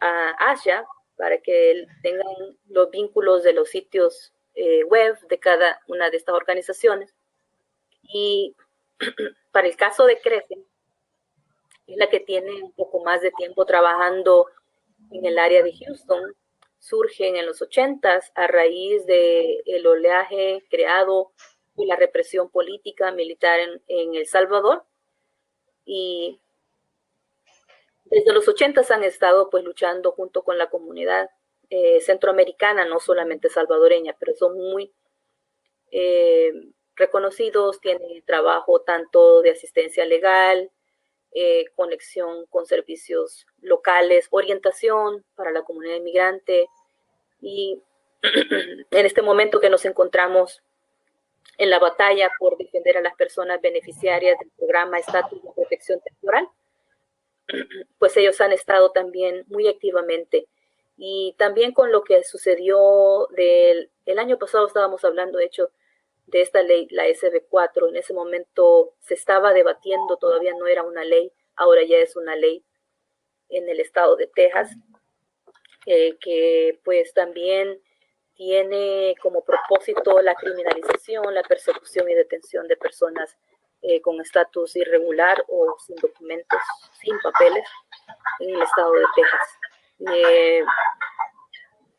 a Asha para que tengan los vínculos de los sitios web de cada una de estas organizaciones. Y para el caso de Crecen, es la que tiene un poco más de tiempo trabajando en el área de Houston. Surgen en los 80s a raíz del oleaje creado por la represión política militar en El Salvador, y desde los 80s han estado pues luchando junto con la comunidad centroamericana, no solamente salvadoreña, pero son muy reconocidos, tienen trabajo tanto de asistencia legal, conexión con servicios locales, orientación para la comunidad inmigrante. Y en este momento que nos encontramos en la batalla por defender a las personas beneficiarias del programa Estatus de Protección Temporal, pues ellos han estado también muy activamente. Y también con lo que sucedió el año pasado, estábamos hablando de hecho de esta ley, la SB4. En ese momento se estaba debatiendo, todavía no era una ley, ahora ya es una ley en el estado de Texas, que pues también tiene como propósito la criminalización, la persecución y detención de personas con estatus irregular o sin documentos, sin papeles, en el estado de Texas.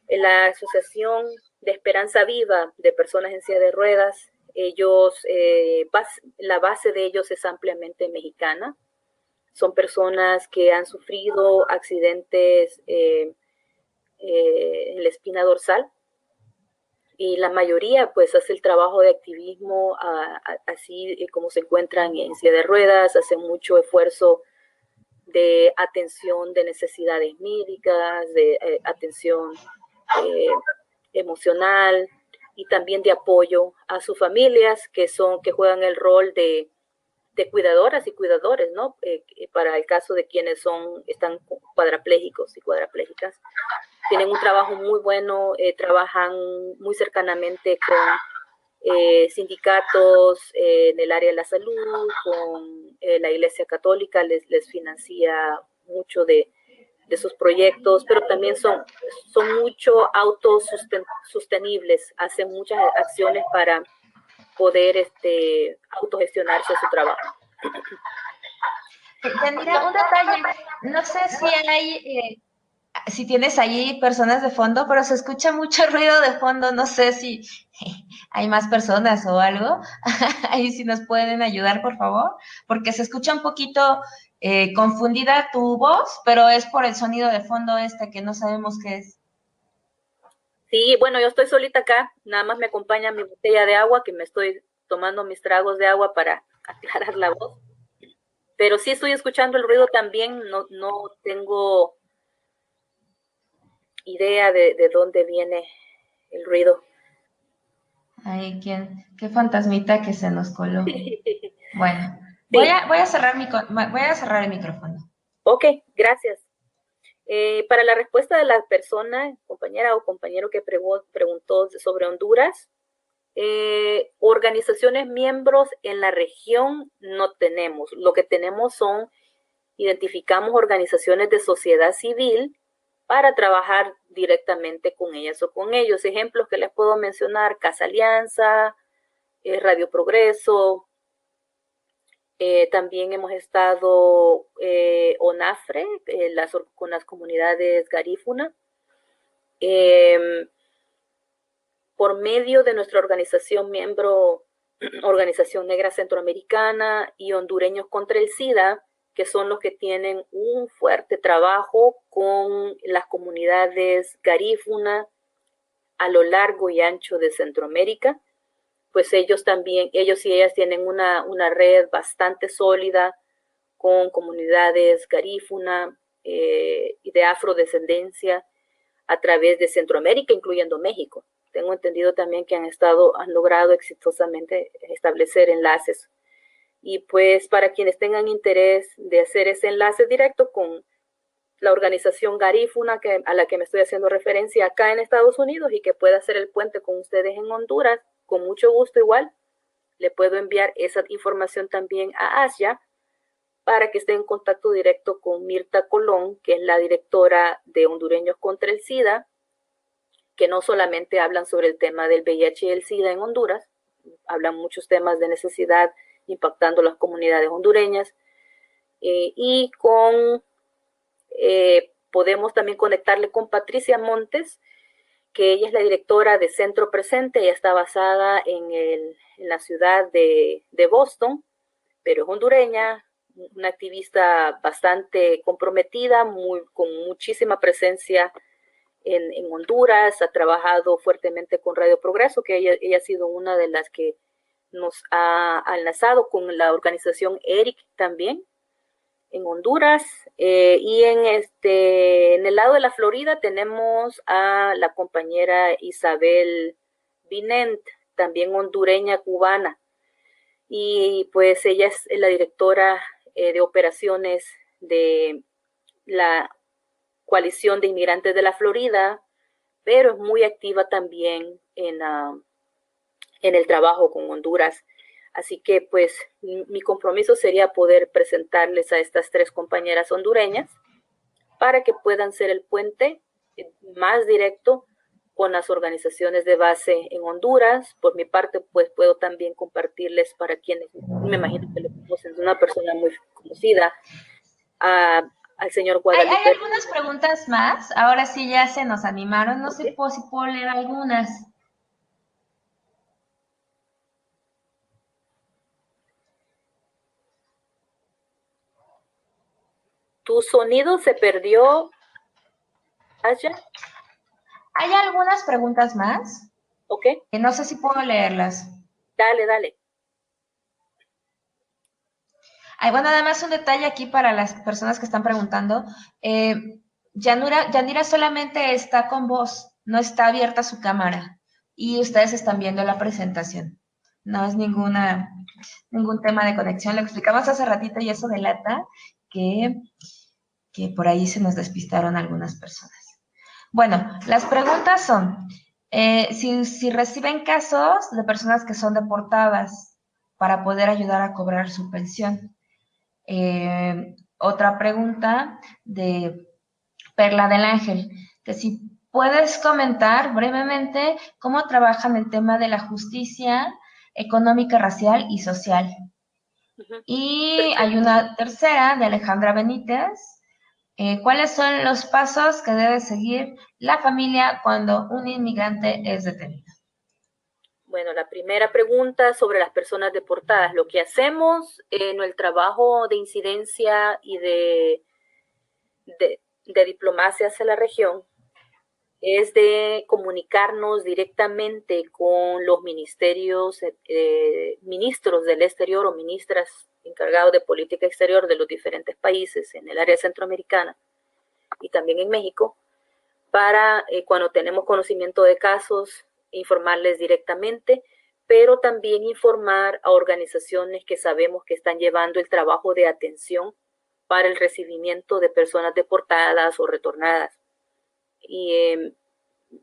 La Asociación de Esperanza Viva de Personas en Silla de Ruedas, ellos, la base de ellos es ampliamente mexicana. Son personas que han sufrido accidentes en la espina dorsal, y la mayoría pues hace el trabajo de activismo así como se encuentran en silla de ruedas, hacen mucho esfuerzo de atención de necesidades médicas, de atención emocional, y también de apoyo a sus familias que juegan el rol de cuidadoras y cuidadores, ¿no? Para el caso de quienes están cuadraplégicos y cuadraplégicas. Tienen un trabajo muy bueno, trabajan muy cercanamente con sindicatos en el área de la salud, con la Iglesia Católica, les financia mucho de sus proyectos, pero también son mucho autosostenibles, hacen muchas acciones para poder autogestionarse su trabajo. Tendría un detalle, no sé si hay, si tienes ahí personas de fondo, pero se escucha mucho ruido de fondo, no sé si hay más personas o algo. Ahí si nos pueden ayudar, por favor, porque se escucha un poquito confundida tu voz, pero es por el sonido de fondo que no sabemos qué es. Sí, bueno, yo estoy solita acá, nada más me acompaña mi botella de agua, que me estoy tomando mis tragos de agua para aclarar la voz. Pero sí estoy escuchando el ruido también, no tengo idea de dónde viene el ruido. Ay, qué fantasmita que se nos coló. Bueno, Sí, voy a cerrar voy a cerrar el micrófono. ok, gracias. Para la respuesta de la persona, compañera o compañero que preguntó sobre Honduras, organizaciones miembros en la región no tenemos. Lo que tenemos identificamos organizaciones de sociedad civil para trabajar directamente con ellas o con ellos. Ejemplos que les puedo mencionar: Casa Alianza, Radio Progreso, también hemos estado ONAFRE, con las comunidades garífuna. Por medio de nuestra organización miembro, Organización Negra Centroamericana y Hondureños contra el SIDA, que son los que tienen un fuerte trabajo con las comunidades garífuna a lo largo y ancho de Centroamérica. Pues ellos y ellas tienen una red bastante sólida con comunidades garífuna y de afrodescendencia a través de Centroamérica, incluyendo México. Tengo entendido también que han logrado exitosamente establecer enlaces. Y pues para quienes tengan interés de hacer ese enlace directo con la organización garífuna a la que me estoy haciendo referencia acá en Estados Unidos, y que pueda hacer el puente con ustedes en Honduras, con mucho gusto igual, le puedo enviar esa información también a Asia para que esté en contacto directo con Mirta Colón, que es la directora de Hondureños contra el SIDA, que no solamente hablan sobre el tema del VIH y el SIDA en Honduras, hablan muchos temas de necesidad impactando las comunidades hondureñas, y podemos también conectarle con Patricia Montes, que ella es la directora de Centro Presente. Ella está basada en la ciudad de Boston, pero es hondureña, una activista bastante comprometida, con muchísima presencia en Honduras. Ha trabajado fuertemente con Radio Progreso, que ella ha sido una de las que nos ha enlazado con la organización ERIC también en Honduras. Y en el lado de la Florida tenemos a la compañera Isabel Vinent, también hondureña cubana, y pues ella es la directora de operaciones de la Coalición de Inmigrantes de la Florida, pero es muy activa también en el trabajo con Honduras. Así que pues mi compromiso sería poder presentarles a estas tres compañeras hondureñas para que puedan ser el puente más directo con las organizaciones de base en Honduras. Por mi parte, pues puedo también compartirles, para quienes me imagino que lo conocen, es una persona muy conocida, al señor Guadalupe. Hay algunas preguntas más, ahora sí ya se nos animaron, no sé si puedo leer algunas. ¿Tu sonido se perdió, Aya? Hay algunas preguntas más. Ok. Que no sé si puedo leerlas. Dale. Bueno, además un detalle aquí para las personas que están preguntando. Yanira solamente está con voz, no está abierta su cámara. Y ustedes están viendo la presentación. No es ningún tema de conexión. Lo explicamos hace ratito y eso delata que por ahí se nos despistaron algunas personas. Bueno, las preguntas son, si reciben casos de personas que son deportadas para poder ayudar a cobrar su pensión. Otra pregunta de Perla del Ángel, que si puedes comentar brevemente cómo trabajan el tema de la justicia económica, racial y social. Y Perfecto. hay una tercera de Alejandra Benítez. ¿Cuáles son los pasos que debe seguir la familia cuando un inmigrante es detenido? Bueno, la primera pregunta sobre las personas deportadas. Lo que hacemos en el trabajo de incidencia y de diplomacia hacia la región es de comunicarnos directamente con los ministros del exterior o ministras encargados de política exterior de los diferentes países en el área centroamericana y también en México, para cuando tenemos conocimiento de casos, informarles directamente, pero también informar a organizaciones que sabemos que están llevando el trabajo de atención para el recibimiento de personas deportadas o retornadas. Y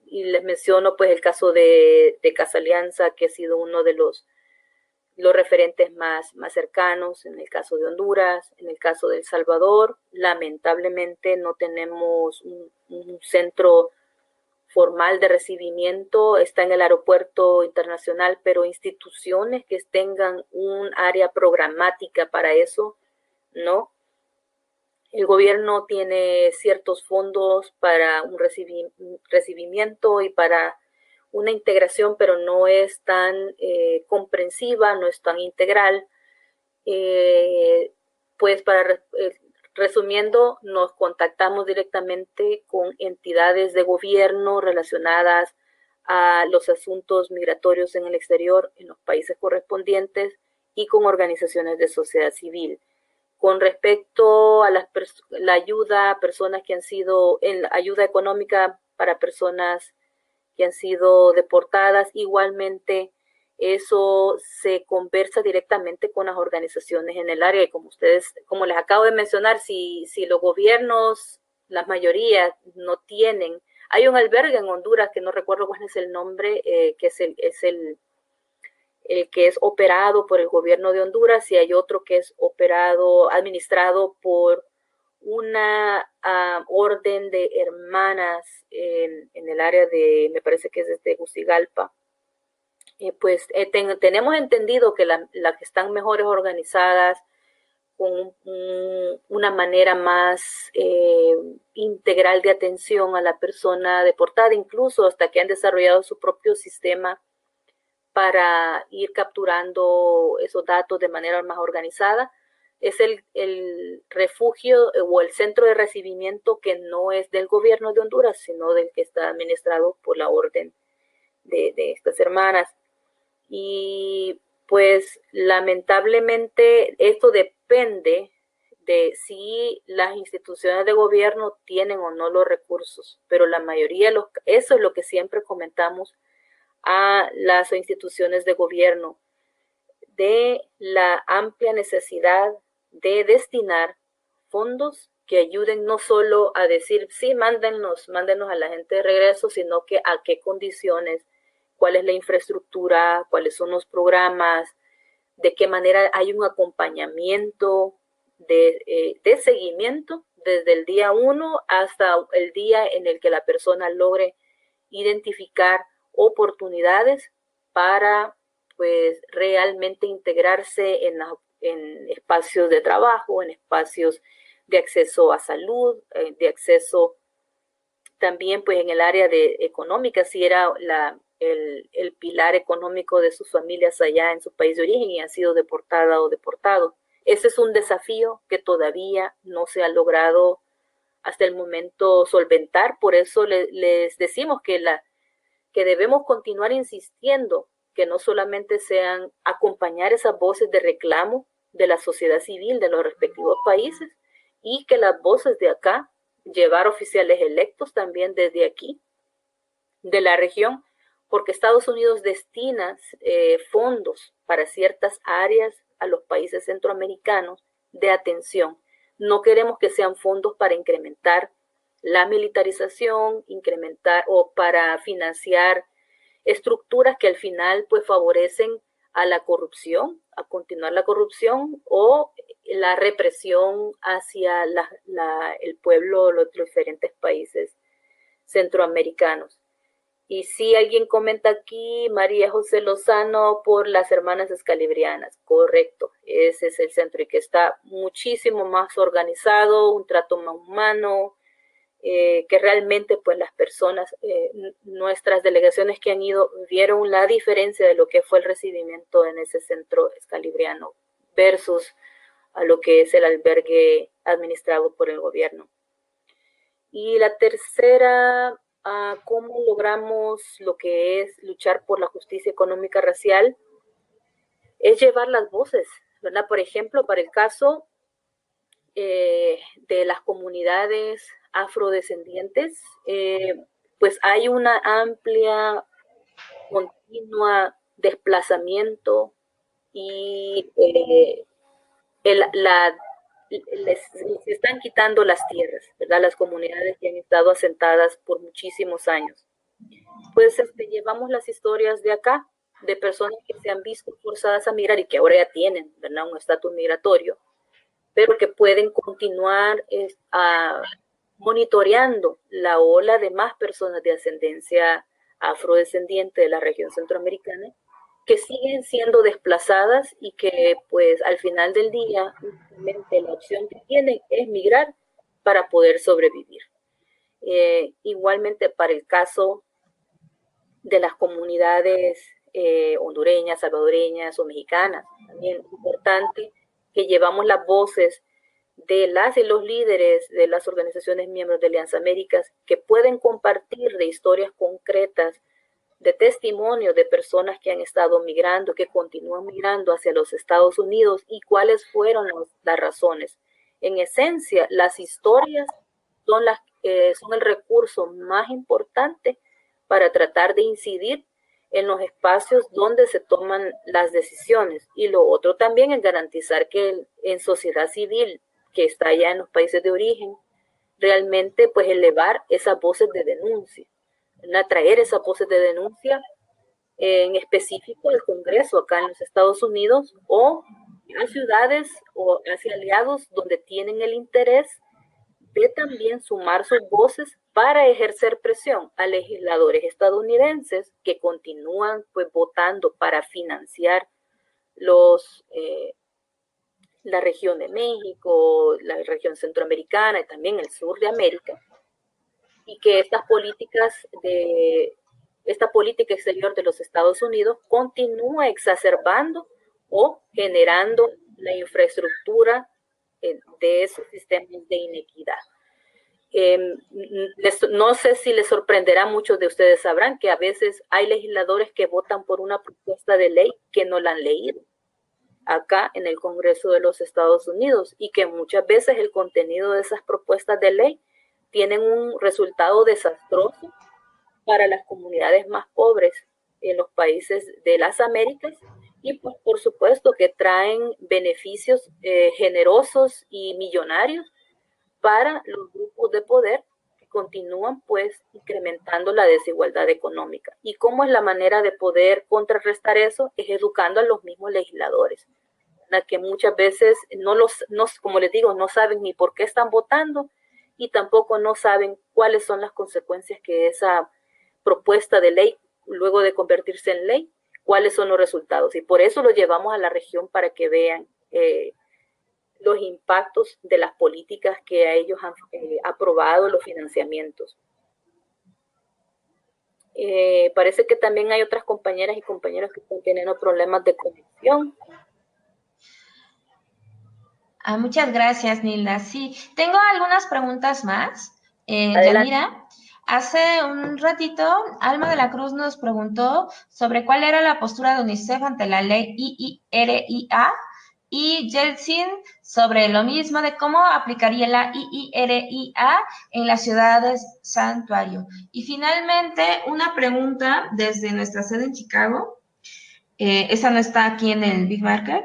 les menciono pues el caso de Casa Alianza, que ha sido uno de los referentes más cercanos, en el caso de Honduras, en el caso de El Salvador. Lamentablemente no tenemos un centro formal de recibimiento, está en el aeropuerto internacional, pero instituciones que tengan un área programática para eso, no. El gobierno tiene ciertos fondos para un recibimiento y para una integración, pero no es tan comprensiva, no es tan integral. Pues resumiendo, nos contactamos directamente con entidades de gobierno relacionadas a los asuntos migratorios en el exterior, en los países correspondientes, y con organizaciones de sociedad civil. Con respecto a la ayuda a personas que han sido, en ayuda económica para personas que han sido deportadas, igualmente eso se conversa directamente con las organizaciones en el área. Y como les acabo de mencionar, si los gobiernos, la mayoría, no tienen, hay un albergue en Honduras que no recuerdo cuál es el nombre, que es el que es operado por el gobierno de Honduras, y hay otro que es administrado por una orden de hermanas en el área de, me parece que es de Tegucigalpa. Tenemos entendido que las que están mejores organizadas, con una manera más integral de atención a la persona deportada, incluso hasta que han desarrollado su propio sistema para ir capturando esos datos de manera más organizada. Es el refugio o el centro de recibimiento que no es del gobierno de Honduras, sino del que está administrado por la orden de estas hermanas. Y pues lamentablemente esto depende de si las instituciones de gobierno tienen o no los recursos, pero la mayoría eso es lo que siempre comentamos a las instituciones de gobierno, de la amplia necesidad de destinar fondos que ayuden no solo a decir, sí, mándenos a la gente de regreso, sino que a qué condiciones, cuál es la infraestructura, cuáles son los programas, de qué manera hay un acompañamiento de seguimiento desde el día 1 hasta el día en el que la persona logre identificar oportunidades para pues realmente integrarse en espacios de trabajo, en espacios de acceso a salud, de acceso también pues en el área de económica, si era el pilar económico de sus familias allá en su país de origen y han sido deportada o deportado. Ese es un desafío que todavía no se ha logrado hasta el momento solventar. Por eso les decimos que debemos continuar insistiendo, que no solamente sean acompañar esas voces de reclamo de la sociedad civil de los respectivos países, y que las voces de acá, llevar oficiales electos también desde aquí, de la región, porque Estados Unidos destina fondos para ciertas áreas a los países centroamericanos de atención. No queremos que sean fondos para incrementar la militarización, incrementar o para financiar estructuras que al final pues favorecen a la corrupción, a continuar la corrupción o la represión hacia el pueblo de los diferentes países centroamericanos. Y si alguien comenta aquí, María José Lozano por las hermanas escalibrianas, correcto, ese es el centro y que está muchísimo más organizado, un trato más humano, que realmente pues las personas, nuestras delegaciones que han ido, vieron la diferencia de lo que fue el recibimiento en ese centro escalibriano versus a lo que es el albergue administrado por el gobierno. Y la tercera, cómo logramos lo que es luchar por la justicia económica racial, es llevar las voces, ¿verdad? Por ejemplo, para el caso de las comunidades afrodescendientes, pues hay una amplia, continua desplazamiento y se están quitando las tierras, ¿verdad? Las comunidades que han estado asentadas por muchísimos años. Pues llevamos las historias de acá, de personas que se han visto forzadas a migrar y que ahora ya tienen, ¿verdad? Un estatus migratorio, pero que pueden continuar monitoreando la ola de más personas de ascendencia afrodescendiente de la región centroamericana que siguen siendo desplazadas y que pues al final del día la opción que tienen es migrar para poder sobrevivir. Igualmente para el caso de las comunidades hondureñas, salvadoreñas o mexicanas, también es importante que llevamos las voces de las y los líderes de las organizaciones miembros de Alianza Américas que pueden compartir de historias concretas, de testimonios de personas que han estado migrando, que continúan migrando hacia los Estados Unidos y cuáles fueron las razones. En esencia, las historias son el recurso más importante para tratar de incidir en los espacios donde se toman las decisiones. Y lo otro también es garantizar que en sociedad civil que está allá en los países de origen, realmente pues elevar esas voces de denuncia, traer esas voces de denuncia en específico al Congreso acá en los Estados Unidos o a ciudades o hacia aliados donde tienen el interés de también sumar sus voces para ejercer presión a legisladores estadounidenses que continúan pues votando para financiar la región de México, la región centroamericana y también el sur de América, y que esta política exterior de los Estados Unidos continúa exacerbando o generando la infraestructura de esos sistemas de inequidad. No sé si les sorprenderá, muchos de ustedes sabrán que a veces hay legisladores que votan por una propuesta de ley que no la han leído acá en el Congreso de los Estados Unidos y que muchas veces el contenido de esas propuestas de ley tienen un resultado desastroso para las comunidades más pobres en los países de las Américas y pues por supuesto que traen beneficios generosos y millonarios para los grupos de poder que continúan pues incrementando la desigualdad económica. ¿Y cómo es la manera de poder contrarrestar eso? Es educando a los mismos legisladores, que muchas veces como les digo, no saben ni por qué están votando y tampoco no saben cuáles son las consecuencias que esa propuesta de ley, luego de convertirse en ley, cuáles son los resultados. Y por eso lo llevamos a la región para que vean los impactos de las políticas que ellos han aprobado, los financiamientos. Parece que también hay otras compañeras y compañeros que están teniendo problemas de conexión. Muchas gracias, Nilda. Sí, tengo algunas preguntas más. Yanira, hace un ratito, Alma de la Cruz nos preguntó sobre cuál era la postura de UNICEF ante la ley IIRIA y Yeltsin sobre lo mismo de cómo aplicaría la IIRIA en las ciudades santuario. Y finalmente, una pregunta desde nuestra sede en Chicago. Esa no está aquí en el Big Market.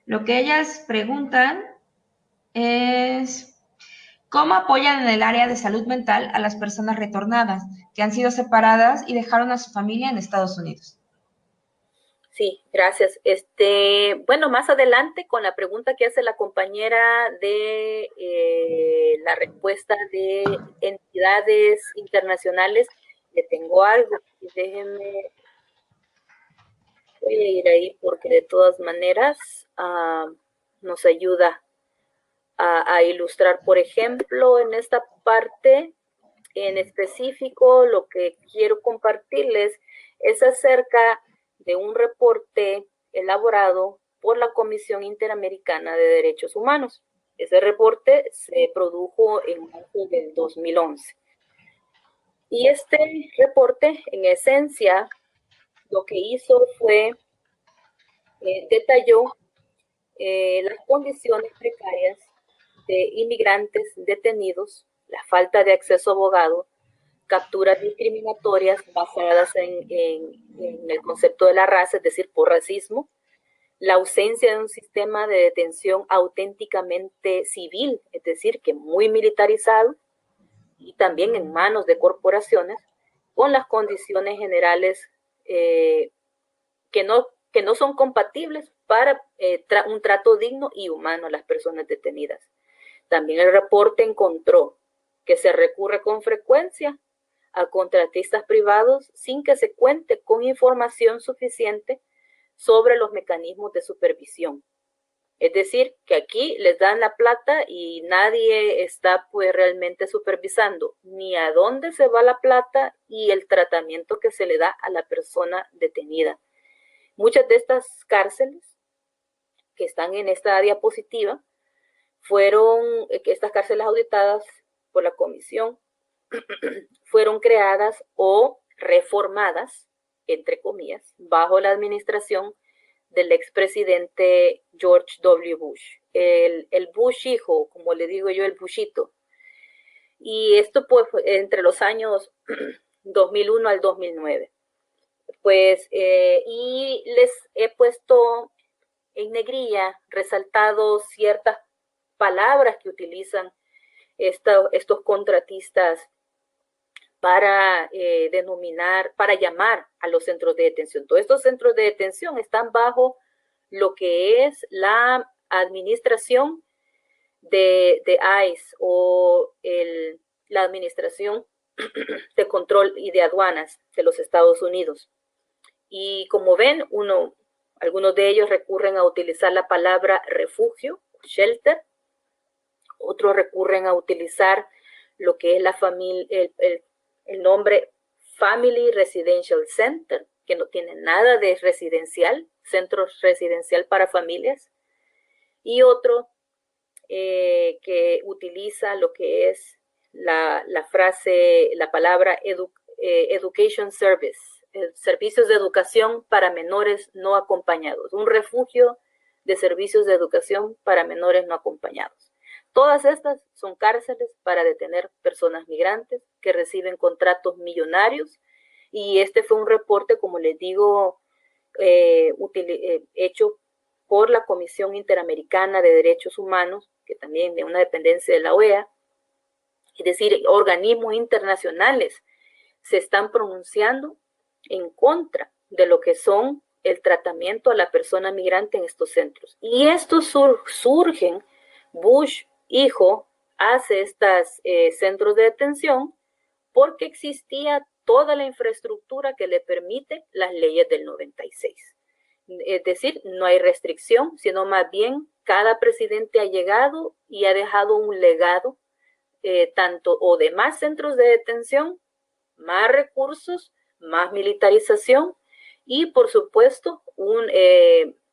Lo que ellas preguntan es ¿cómo apoyan en el área de salud mental a las personas retornadas que han sido separadas y dejaron a su familia en Estados Unidos? Sí, gracias. Bueno, más adelante con la pregunta que hace la compañera de la respuesta de entidades internacionales, le tengo algo. Déjenme, voy a ir ahí porque de todas maneras nos ayuda a ilustrar. Por ejemplo, en esta parte en específico, lo que quiero compartirles es acerca de un reporte elaborado por la Comisión Interamericana de Derechos Humanos. Ese reporte se produjo en marzo del 2011. Y este reporte, en esencia, lo que hizo fue, detalló las condiciones precarias de inmigrantes detenidos, la falta de acceso a abogado, capturas discriminatorias basadas en el concepto de la raza, es decir, por racismo, la ausencia de un sistema de detención auténticamente civil, es decir, que muy militarizado y también en manos de corporaciones, con las condiciones generales que no son compatibles para un trato digno y humano a las personas detenidas. También el reporte encontró que se recurre con frecuencia a contratistas privados sin que se cuente con información suficiente sobre los mecanismos de supervisión. Es decir, que aquí les dan la plata y nadie está pues realmente supervisando ni a dónde se va la plata y el tratamiento que se le da a la persona detenida. Muchas de estas cárceles que están en esta diapositiva fueron, estas cárceles auditadas por la comisión, fueron creadas o reformadas, entre comillas, bajo la administración del expresidente George W. Bush, el Bush hijo, como le digo yo, el Bushito. Y esto pues entre los años 2001 al 2009. Pues, y les he puesto en negrilla, resaltado ciertas palabras que utilizan estos contratistas para denominar, para llamar a los centros de detención. Todos estos centros de detención están bajo lo que es la administración de ICE o la administración de control y de aduanas de los Estados Unidos. Y como ven, algunos de ellos recurren a utilizar la palabra refugio, shelter, otros recurren a utilizar lo que es la familia, el nombre Family Residential Center, que no tiene nada de residencial, centro residencial para familias, y otro que utiliza lo que es la frase, la palabra education service, servicios de educación para menores no acompañados, un refugio de servicios de educación para menores no acompañados. Todas estas son cárceles para detener personas migrantes que reciben contratos millonarios, y este fue un reporte, como les digo, hecho por la Comisión Interamericana de Derechos Humanos, que también es una dependencia de la OEA, es decir, organismos internacionales se están pronunciando en contra de lo que son el tratamiento a la persona migrante en estos centros. Y estos surgen, Bush hijo hace estos centros de detención porque existía toda la infraestructura que le permite las leyes del 96. Es decir, no hay restricción, sino más bien cada presidente ha llegado y ha dejado un legado, tanto o de más centros de detención, más recursos, más militarización y, por supuesto,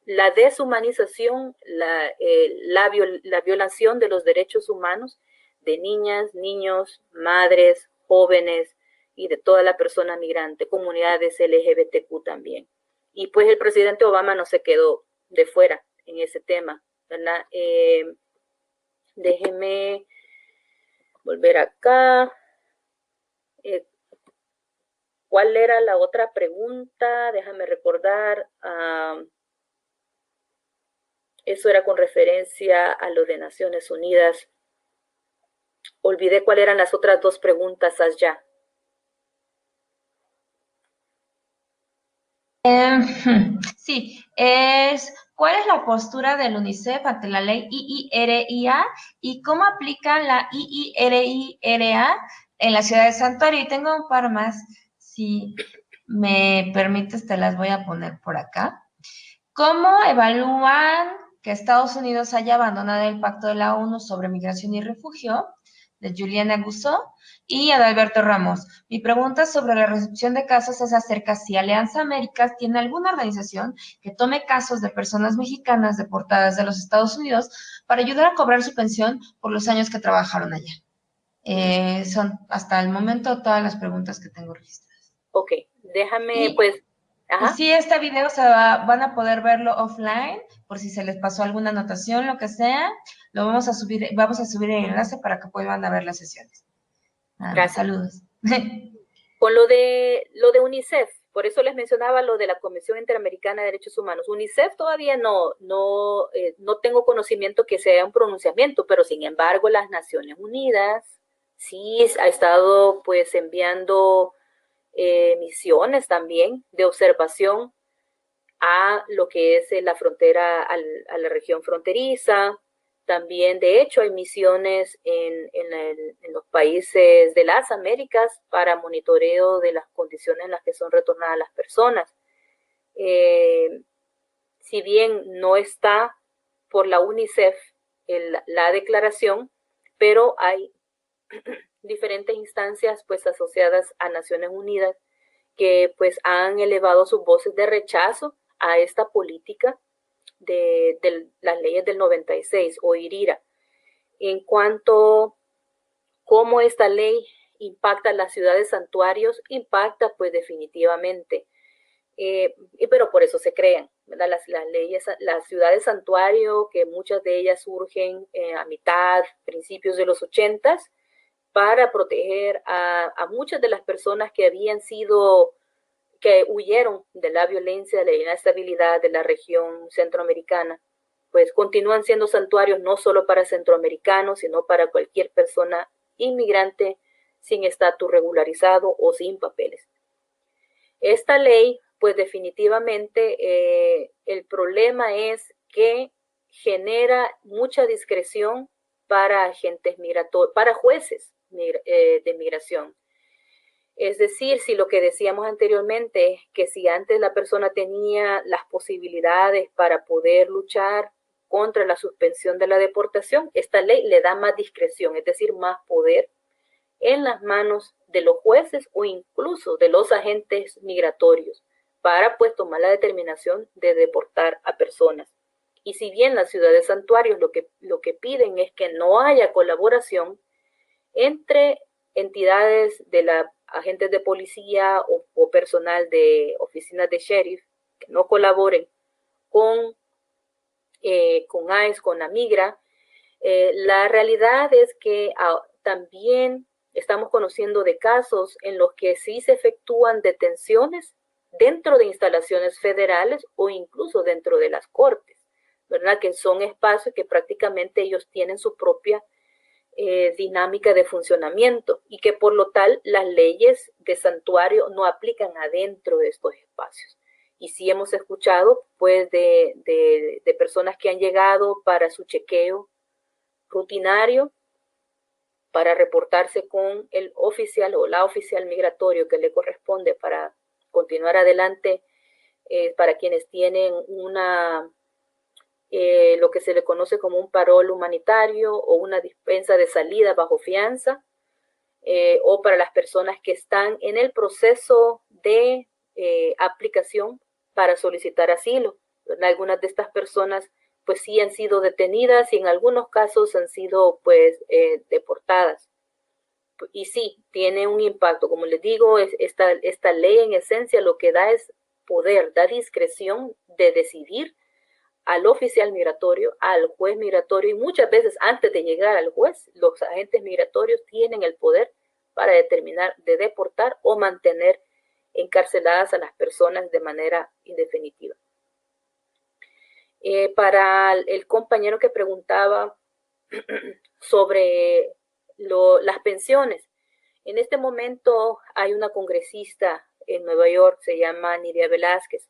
la deshumanización, la violación de los derechos humanos de niñas, niños, madres, jóvenes y de toda la persona migrante, comunidades LGBTQ también. Y pues el presidente Obama no se quedó de fuera en ese tema, ¿verdad? Déjenme volver acá. ¿Cuál era la otra pregunta? Déjame recordar. Eso era con referencia a lo de Naciones Unidas. Olvidé cuáles eran las otras dos preguntas allá. Sí, ¿cuál es la postura del UNICEF ante la ley IIRIA y cómo aplica la IIRIRA en la ciudad de Santuario? Y tengo un par más, si me permites, te las voy a poner por acá. ¿Cómo evalúan que Estados Unidos haya abandonado el Pacto de la ONU sobre Migración y Refugio? De Juliana Guzó y Adalberto Ramos. Mi pregunta sobre la recepción de casos es acerca si Alianza Américas tiene alguna organización que tome casos de personas mexicanas deportadas de los Estados Unidos para ayudar a cobrar su pensión por los años que trabajaron allá. Son hasta el momento todas las preguntas que tengo registradas. Ok, déjame pues... Y sí, este video van a poder verlo offline, por si se les pasó alguna anotación, lo que sea, lo vamos a subir el enlace para que puedan ver las sesiones. Saludos. Con lo de UNICEF, por eso les mencionaba lo de la Convención Interamericana de Derechos Humanos. UNICEF todavía no tengo conocimiento que sea un pronunciamiento, pero sin embargo las Naciones Unidas sí ha estado pues enviando misiones también de observación a lo que es la frontera, a la región fronteriza. También, de hecho, hay misiones en los países de las Américas para monitoreo de las condiciones en las que son retornadas las personas. Si bien no está por la UNICEF la declaración, pero hay diferentes instancias pues asociadas a Naciones Unidas que pues han elevado sus voces de rechazo a esta política de las leyes del 96 o IRIRA. En cuanto a cómo esta ley impacta a las ciudades santuarios, impacta pues definitivamente. Pero por eso se crean, ¿verdad? Las leyes, las ciudades santuario, que muchas de ellas surgen a mitad, principios de los 80s, para proteger a muchas de las personas que huyeron de la violencia, de la inestabilidad de la región centroamericana, pues continúan siendo santuarios no solo para centroamericanos, sino para cualquier persona inmigrante sin estatus regularizado o sin papeles. Esta ley, pues definitivamente el problema es que genera mucha discreción para agentes migratorios, para jueces de migración. Es decir, si lo que decíamos anteriormente, que si antes la persona tenía las posibilidades para poder luchar contra la suspensión de la deportación, esta ley le da más discreción, es decir, más poder en las manos de los jueces o incluso de los agentes migratorios para pues tomar la determinación de deportar a personas. Y si bien las ciudades santuarios lo que piden es que no haya colaboración entre entidades de la agentes de policía o personal de oficinas de sheriff que no colaboren con ICE, con la migra, la realidad es que también estamos conociendo de casos en los que sí se efectúan detenciones dentro de instalaciones federales o incluso dentro de las cortes, ¿verdad? Que son espacios que prácticamente ellos tienen su propia dinámica de funcionamiento y que por lo tal las leyes de santuario no aplican adentro de estos espacios. Y sí hemos escuchado pues de personas que han llegado para su chequeo rutinario, para reportarse con el oficial o la oficial migratorio que le corresponde para continuar adelante, para quienes tienen lo que se le conoce como un parol humanitario o una dispensa de salida bajo fianza, o para las personas que están en el proceso de aplicación para solicitar asilo. Algunas de estas personas pues sí han sido detenidas y en algunos casos han sido pues deportadas. Y sí, tiene un impacto. Como les digo, esta ley en esencia lo que da es poder, da discreción de decidir al oficial migratorio, al juez migratorio, y muchas veces antes de llegar al juez, los agentes migratorios tienen el poder para determinar de deportar o mantener encarceladas a las personas de manera indefinitiva. Para el compañero que preguntaba sobre las pensiones, en este momento hay una congresista en Nueva York, se llama Nidia Velázquez.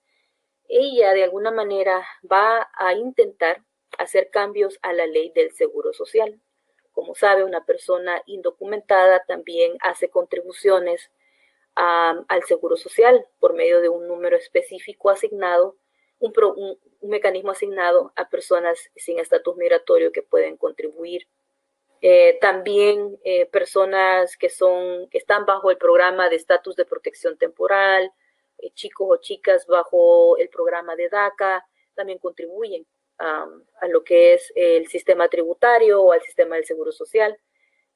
ella de alguna manera va a intentar hacer cambios a la ley del Seguro Social. Como sabe, una persona indocumentada también hace contribuciones al Seguro Social por medio de un número específico asignado, un mecanismo asignado a personas sin estatus migratorio que pueden contribuir. También personas que están bajo el programa de estatus de protección temporal, chicos o chicas bajo el programa de DACA, también contribuyen a lo que es el sistema tributario o al sistema del Seguro Social.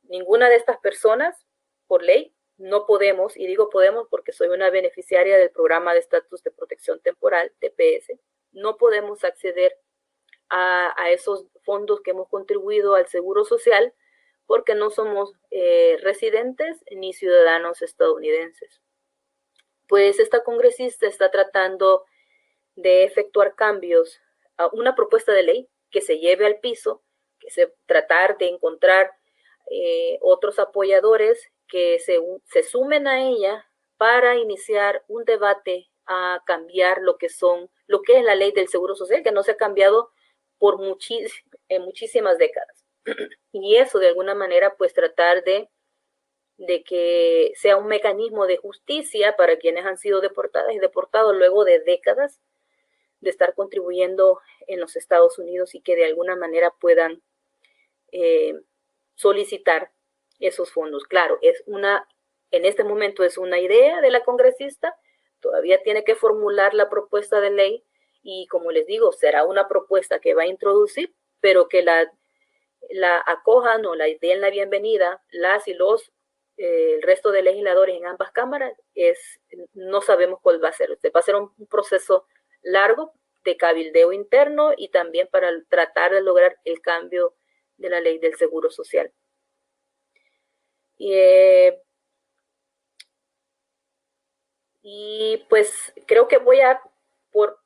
Ninguna de estas personas, por ley, no podemos, y digo podemos porque soy una beneficiaria del programa de estatus de protección temporal, TPS, no podemos acceder a esos fondos que hemos contribuido al Seguro Social porque no somos residentes ni ciudadanos estadounidenses. Pues esta congresista está tratando de efectuar cambios a una propuesta de ley que se lleve al piso, tratar de encontrar otros apoyadores que se sumen a ella para iniciar un debate a cambiar lo que es la ley del Seguro Social, que no se ha cambiado por muchísimas décadas. Y eso de alguna manera pues tratar de que sea un mecanismo de justicia para quienes han sido deportadas y deportados luego de décadas de estar contribuyendo en los Estados Unidos y que de alguna manera puedan solicitar esos fondos. Claro, en este momento es una idea de la congresista, todavía tiene que formular la propuesta de ley y como les digo, será una propuesta que va a introducir, pero que la acojan o la den la bienvenida las y los el resto de legisladores en ambas cámaras, no sabemos cuál va a ser. Va a ser un proceso largo de cabildeo interno y también para tratar de lograr el cambio de la ley del Seguro Social. Y pues creo que por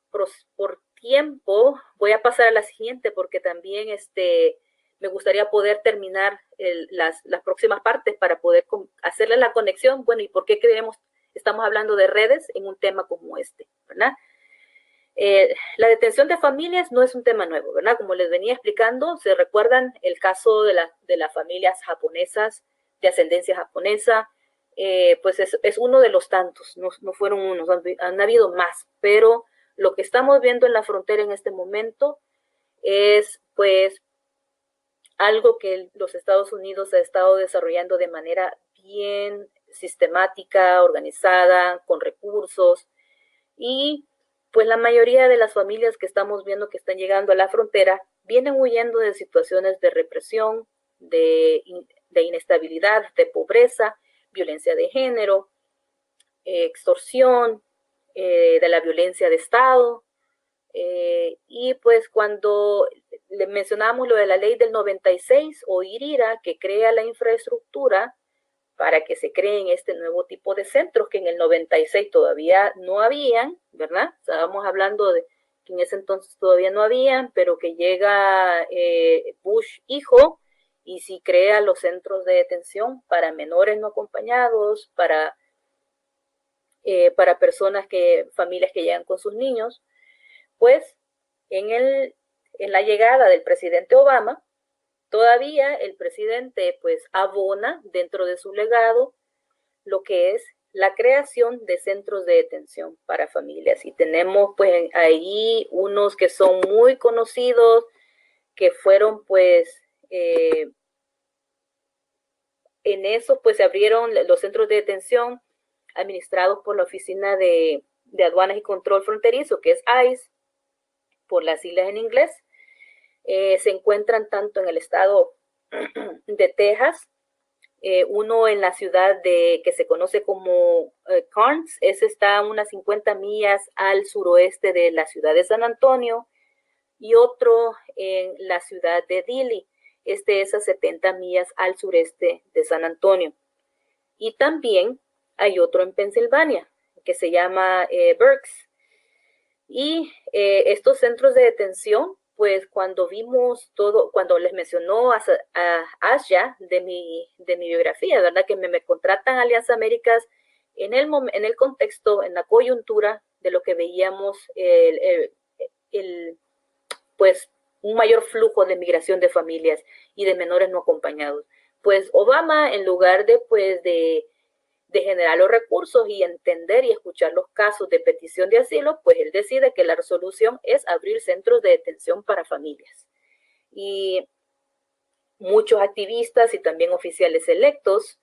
tiempo, voy a pasar a la siguiente porque también me gustaría poder terminar las próximas partes para poder hacerle la conexión. Bueno, ¿y por qué estamos hablando de redes en un tema como este, verdad? La detención de familias no es un tema nuevo, ¿verdad? Como les venía explicando, se recuerdan el caso de las familias japonesas, de ascendencia japonesa, pues es uno de los tantos, no fueron unos, han habido más, pero lo que estamos viendo en la frontera en este momento es pues algo que los Estados Unidos ha estado desarrollando de manera bien sistemática, organizada, con recursos, y pues la mayoría de las familias que estamos viendo que están llegando a la frontera vienen huyendo de situaciones de represión, de inestabilidad, de pobreza, violencia de género, extorsión, de la violencia de Estado. Y pues cuando le mencionamos lo de la ley del 96 o IRIRA, que crea la infraestructura para que se creen este nuevo tipo de centros que en el 96 todavía no habían, ¿verdad? Estábamos hablando de que en ese entonces todavía no habían, pero que llega Bush hijo y sí crea los centros de detención para menores no acompañados, para familias que llegan con sus niños. Pues en la llegada del presidente Obama, todavía el presidente pues abona dentro de su legado lo que es la creación de centros de detención para familias. Y tenemos pues ahí unos que son muy conocidos, que fueron pues en eso pues se abrieron los centros de detención administrados por la Oficina de Aduanas y Control Fronterizo, que es ICE, por las siglas en inglés. Se encuentran tanto en el estado de Texas, uno en la ciudad que se conoce como Karnes, ese está a unas 50 millas al suroeste de la ciudad de San Antonio, y otro en la ciudad de Dilley, es a 70 millas al sureste de San Antonio. Y también hay otro en Pensilvania, que se llama Berks. Y estos centros de detención, pues cuando les mencionó a Asya de mi biografía, ¿verdad? Que me contratan Alianza Américas en el contexto, en la coyuntura de lo que veíamos pues un mayor flujo de migración de familias y de menores no acompañados. Pues Obama, en lugar de pues de generar los recursos y entender y escuchar los casos de petición de asilo, pues él decide que la resolución es abrir centros de detención para familias. Y muchos activistas y también oficiales electos,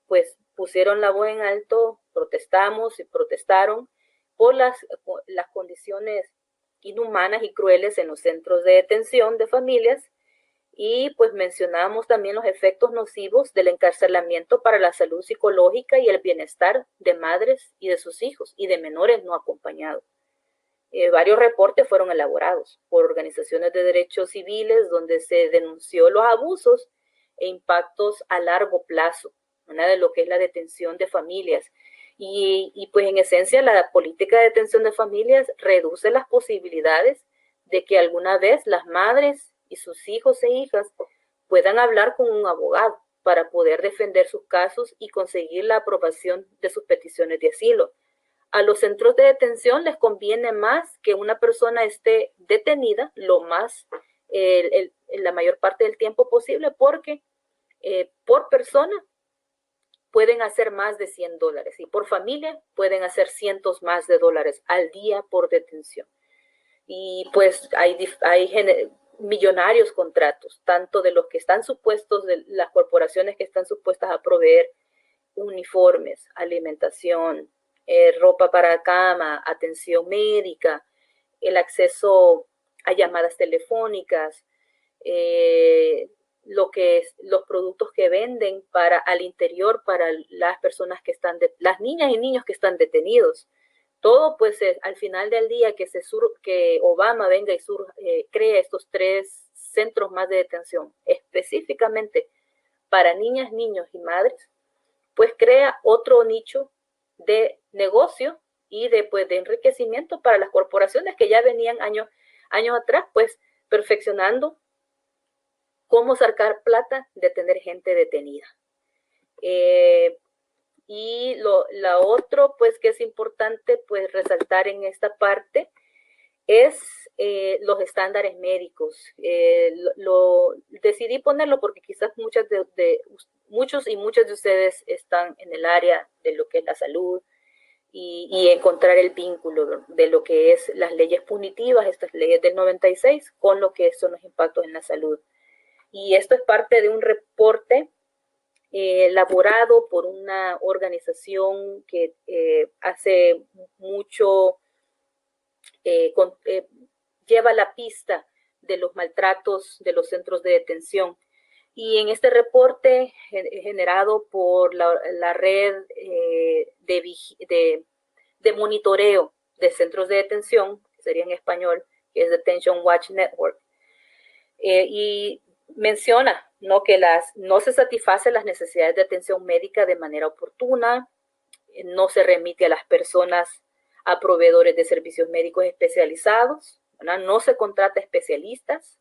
pues pusieron la voz en alto, protestamos y protestaron por las condiciones inhumanas y crueles en los centros de detención de familias. Y pues mencionamos también los efectos nocivos del encarcelamiento para la salud psicológica y el bienestar de madres y de sus hijos y de menores no acompañados. Varios reportes fueron elaborados por organizaciones de derechos civiles donde se denunció los abusos e impactos a largo plazo, ¿no?, de lo que es la detención de familias. Y pues en esencia la política de detención de familias reduce las posibilidades de que alguna vez las madres y sus hijos e hijas puedan hablar con un abogado para poder defender sus casos y conseguir la aprobación de sus peticiones de asilo. A los centros de detención les conviene más que una persona esté detenida la mayor parte del tiempo posible, porque por persona pueden hacer más de $100 y por familia pueden hacer cientos más de dólares al día por detención. Y pues hay millonarios contratos, tanto de los que están supuestos, de las corporaciones que están supuestas a proveer uniformes, alimentación, ropa para cama, atención médica, el acceso a llamadas telefónicas, los productos que venden al interior para las personas que están, las niñas y niños que están detenidos. Todo pues al final del día que Obama venga y crea estos 3 centros más de detención específicamente para niñas, niños y madres, pues crea otro nicho de negocio y de enriquecimiento para las corporaciones que ya venían años atrás pues perfeccionando cómo sacar plata de tener gente detenida. Y la otro pues que es importante pues resaltar en esta parte es los estándares médicos. Decidí ponerlo porque quizás muchos y muchas de ustedes están en el área de lo que es la salud y encontrar el vínculo de lo que es las leyes punitivas, estas leyes del 96, con lo que son los impactos en la salud. Y esto es parte de un reporte elaborado por una organización que hace mucho, lleva la pista de los maltratos de los centros de detención. Y en este reporte generado por la red de monitoreo de centros de detención, que sería en español, que es Detention Watch Network, y menciona, ¿no?, que no se satisfacen las necesidades de atención médica de manera oportuna, no se remite a las personas a proveedores de servicios médicos especializados, ¿verdad? No se contrata especialistas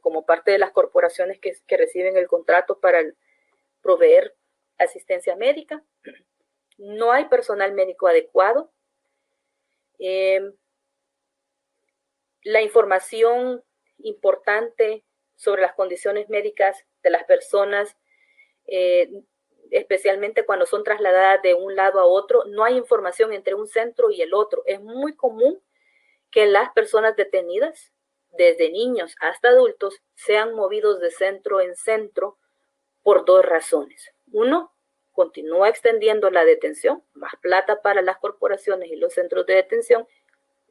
como parte de las corporaciones que reciben el contrato para proveer asistencia médica. No hay personal médico adecuado. La información importante sobre las condiciones médicas de las personas, especialmente cuando son trasladadas de un lado a otro, no hay información entre un centro y el otro. Es muy común que las personas detenidas, desde niños hasta adultos, sean movidos de centro en centro por 2 razones. Uno, continúa extendiendo la detención, más plata para las corporaciones y los centros de detención.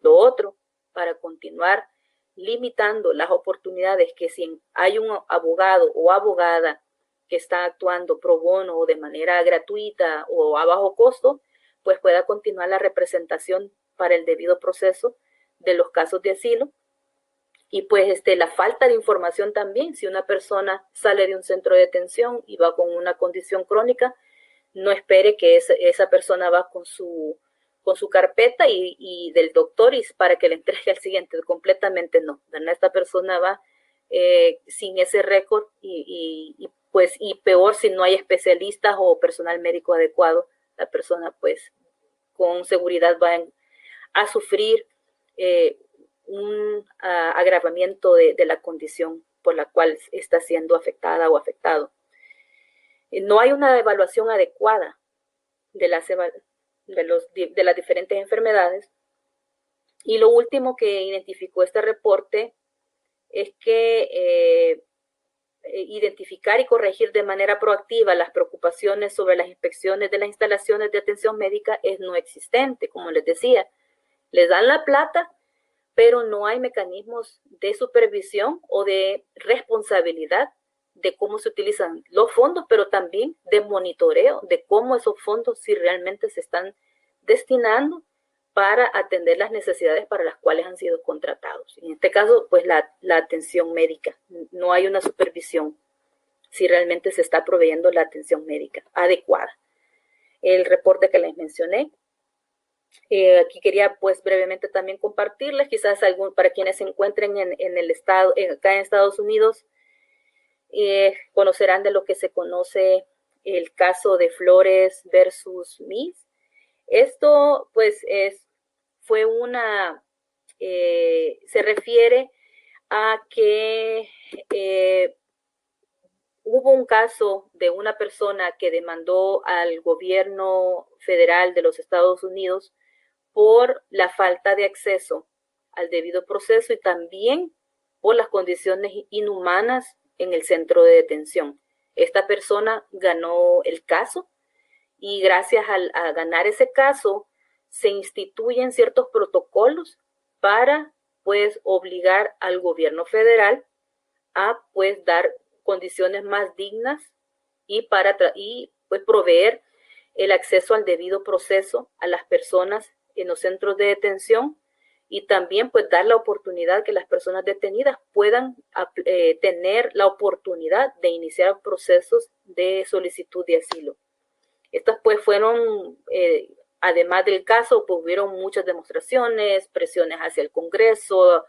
Lo otro, para continuar limitando las oportunidades que si hay un abogado o abogada que está actuando pro bono o de manera gratuita o a bajo costo, pues pueda continuar la representación para el debido proceso de los casos de asilo. Y pues la falta de información también, si una persona sale de un centro de detención y va con una condición crónica, no espere que esa persona va con su carpeta y del doctor y para que le entregue al siguiente, completamente no. Esta persona va sin ese récord y peor si no hay especialistas o personal médico adecuado, la persona pues con seguridad van a sufrir un agravamiento de la condición por la cual está siendo afectada o afectado. No hay una evaluación adecuada de las diferentes enfermedades. Y lo último que identificó este reporte es que identificar y corregir de manera proactiva las preocupaciones sobre las inspecciones de las instalaciones de atención médica es no existente. Como les decía, les dan la plata, pero no hay mecanismos de supervisión o de responsabilidad de cómo se utilizan los fondos, pero también de monitoreo de cómo esos fondos si realmente se están destinando para atender las necesidades para las cuales han sido contratados. En este caso, pues la atención médica. No hay una supervisión si realmente se está proveyendo la atención médica adecuada. El reporte que les mencioné. Aquí quería pues brevemente también compartirles, quizás para quienes se encuentren en el estado, acá en Estados Unidos, conocerán de lo que se conoce el caso de Flores versus Miss. Esto pues se refiere a que hubo un caso de una persona que demandó al gobierno federal de los Estados Unidos por la falta de acceso al debido proceso y también por las condiciones inhumanas en el centro de detención. Esta persona ganó el caso y gracias a ganar ese caso se instituyen ciertos protocolos para pues obligar al gobierno federal a pues dar condiciones más dignas y pues proveer el acceso al debido proceso a las personas en los centros de detención y también pues dar la oportunidad que las personas detenidas puedan tener la oportunidad de iniciar procesos de solicitud de asilo. Estas pues fueron, además del caso, pues hubieron muchas demostraciones, presiones hacia el Congreso,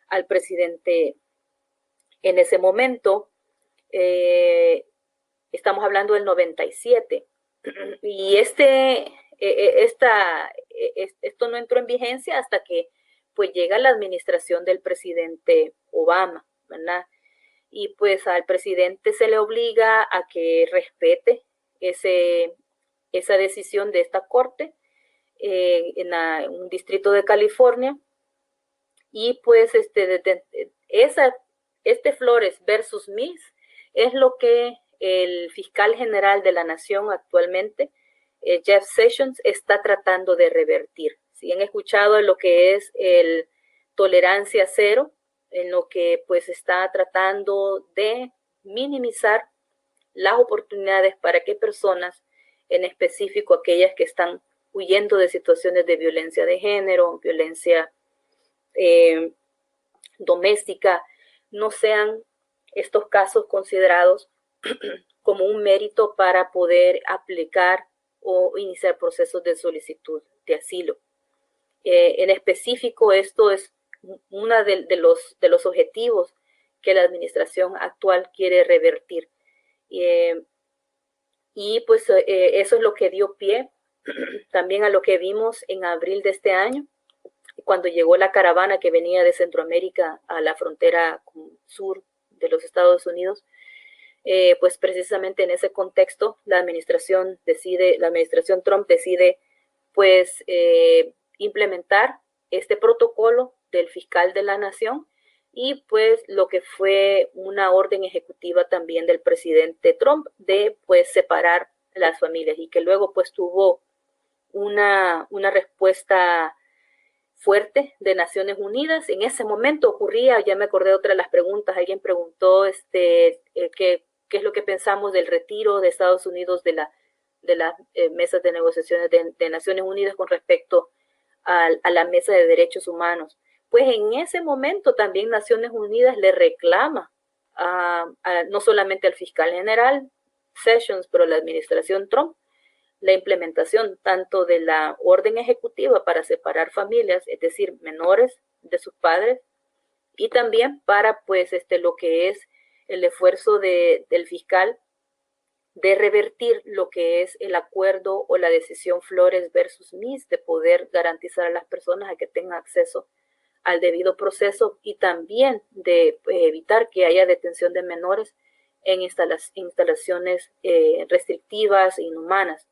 al presidente en ese momento. Estamos hablando del 97 y esto no entró en vigencia hasta que pues llega la administración del presidente Obama, ¿verdad? Y pues al presidente se le obliga a que respete esa decisión de esta corte en un distrito de California y pues Flores versus Miss es lo que el fiscal general de la nación actualmente, Jeff Sessions, está tratando de revertir. Si han escuchado lo que es el tolerancia cero, en lo que pues está tratando de minimizar las oportunidades para que personas, en específico aquellas que están huyendo de situaciones de violencia de género, violencia doméstica, no sean estos casos considerados como un mérito para poder aplicar o iniciar procesos de solicitud de asilo. En específico, esto es uno de los objetivos que la administración actual quiere revertir. Y pues eso es lo que dio pie también a lo que vimos en abril de este año, cuando llegó la caravana que venía de Centroamérica a la frontera sur de los Estados Unidos. Pues precisamente en ese contexto la administración Trump decide pues implementar este protocolo del fiscal de la nación y pues lo que fue una orden ejecutiva también del presidente Trump de pues separar las familias y que luego pues tuvo una respuesta fuerte de Naciones Unidas. En ese momento ocurría, ya me acordé de otra de las preguntas, alguien preguntó qué es lo que pensamos del retiro de Estados Unidos de las mesas de negociaciones de Naciones Unidas con respecto a la mesa de derechos humanos. Pues en ese momento también Naciones Unidas le reclama no solamente al fiscal general Sessions, pero a la administración Trump, la implementación tanto de la orden ejecutiva para separar familias, es decir, menores de sus padres, y también para pues lo que es el esfuerzo del fiscal de revertir lo que es el acuerdo o la decisión Flores versus MIS, de poder garantizar a las personas a que tengan acceso al debido proceso y también de evitar que haya detención de menores en instalaciones restrictivas e inhumanas.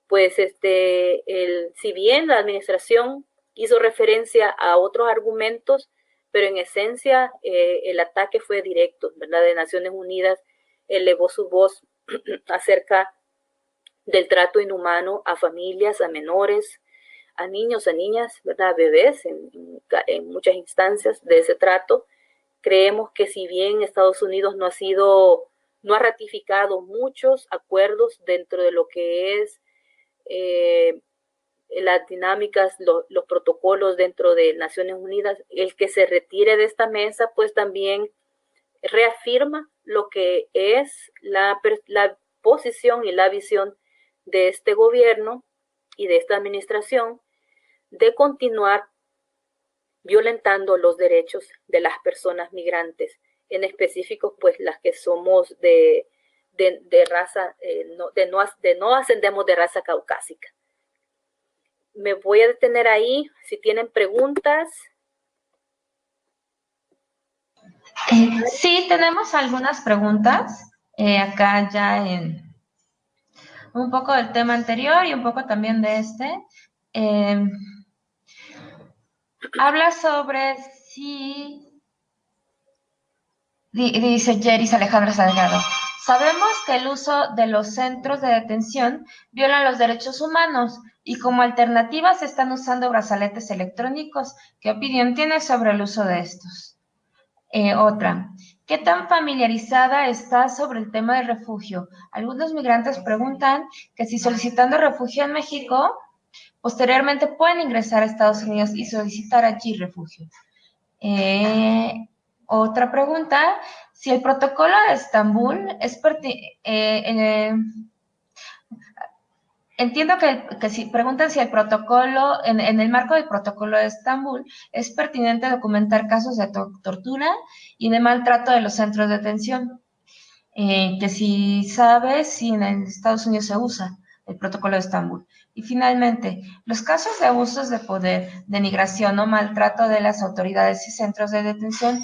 Pues si bien la administración hizo referencia a otros argumentos, pero en esencia el ataque fue directo, ¿verdad? De Naciones Unidas elevó su voz acerca del trato inhumano a familias, a menores, a niños, a niñas, ¿verdad? A bebés, en muchas instancias de ese trato. Creemos que si bien Estados Unidos no ha ratificado muchos acuerdos dentro de lo que es las dinámicas, los protocolos dentro de Naciones Unidas, el que se retire de esta mesa, pues también reafirma lo que es la posición y la visión de este gobierno y de esta administración de continuar violentando los derechos de las personas migrantes, en específico, pues las que somos de raza, no ascendemos de raza caucásica. Me voy a detener ahí. Si tienen preguntas. Sí, tenemos algunas preguntas acá ya en un poco del tema anterior y un poco también de este. Habla sobre si, dice Jeris Alejandra Salgado, sabemos que el uso de los centros de detención viola los derechos humanos y como alternativa se están usando brazaletes electrónicos. ¿Qué opinión tienes sobre el uso de estos? Otra, ¿qué tan familiarizada estás sobre el tema del refugio? Algunos migrantes preguntan que si solicitando refugio en México, posteriormente pueden ingresar a Estados Unidos y solicitar allí refugio. Otra pregunta, si el protocolo de Estambul es entiendo que si preguntan si el protocolo, en el marco del protocolo de Estambul, es pertinente documentar casos de tortura y de maltrato de los centros de detención. Que si sabes si en Estados Unidos se usa el protocolo de Estambul. Y finalmente, los casos de abusos de poder, denigración o maltrato de las autoridades y centros de detención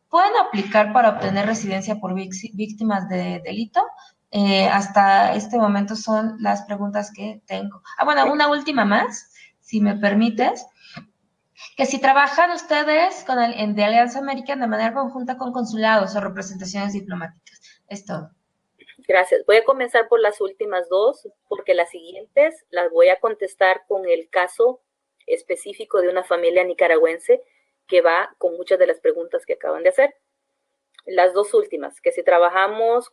pueden aplicar para obtener residencia por víctimas de delito. Hasta este momento son las preguntas que tengo. Bueno, una última más, si me permites. Que si trabajan ustedes de Alianza Americana de manera conjunta con consulados o representaciones diplomáticas. Es todo. Gracias. Voy a comenzar por las últimas dos, porque las siguientes las voy a contestar con el caso específico de una familia nicaragüense que va con muchas de las preguntas que acaban de hacer. Las dos últimas, que si trabajamos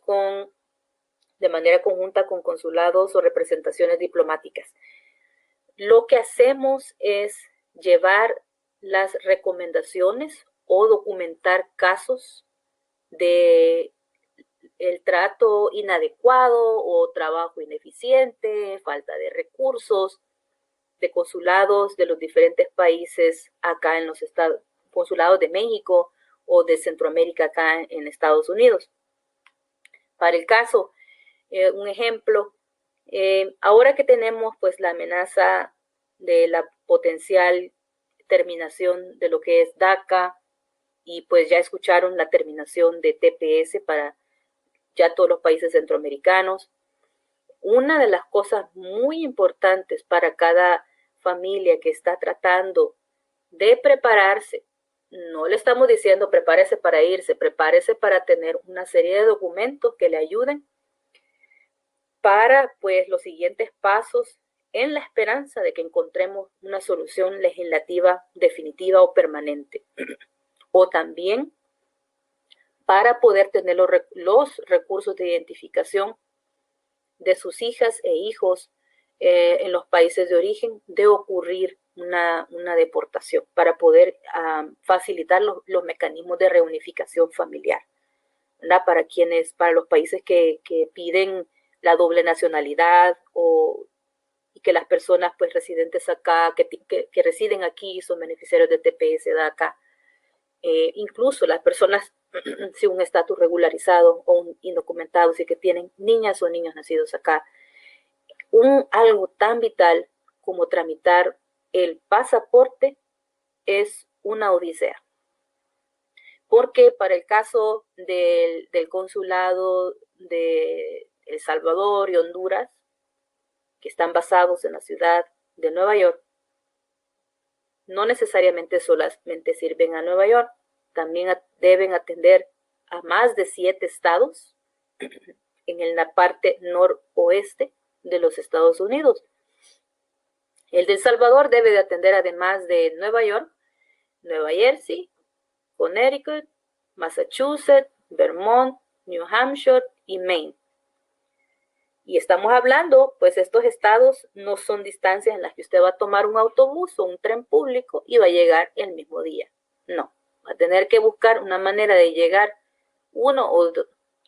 de manera conjunta con consulados o representaciones diplomáticas. Lo que hacemos es llevar las recomendaciones o documentar casos de el trato inadecuado o trabajo ineficiente, falta de recursos, de consulados de los diferentes países acá en los estados, consulados de México o de Centroamérica acá en Estados Unidos. Para el caso, un ejemplo, ahora que tenemos pues la amenaza de la potencial terminación de lo que es DACA y pues ya escucharon la terminación de TPS para ya todos los países centroamericanos. Una de las cosas muy importantes para cada familia que está tratando de prepararse, no le estamos diciendo prepárese para irse, prepárese para tener una serie de documentos que le ayuden para pues los siguientes pasos en la esperanza de que encontremos una solución legislativa definitiva o permanente. O también para poder tener los recursos de identificación de sus hijas e hijos en los países de origen de ocurrir una deportación, para poder facilitar los mecanismos de reunificación familiar, ¿verdad? Para los países que piden la doble nacionalidad y que las personas pues residentes acá, que residen aquí, son beneficiarios de TPS, DACA. Incluso las personas si un estatus regularizado o un indocumentado, si que tienen niñas o niños nacidos acá. Algo tan vital como tramitar el pasaporte es una odisea. Porque para el caso del consulado de El Salvador y Honduras, que están basados en la ciudad de Nueva York, no necesariamente solamente sirven a Nueva York, también deben atender a más de 7 estados en la parte noroeste de los Estados Unidos. El de El Salvador debe de atender, además de Nueva York, Nueva Jersey, Connecticut, Massachusetts, Vermont, New Hampshire y Maine. Y estamos hablando, pues estos estados no son distancias en las que usted va a tomar un autobús o un tren público y va a llegar el mismo día. No, va a tener que buscar una manera de llegar 1 o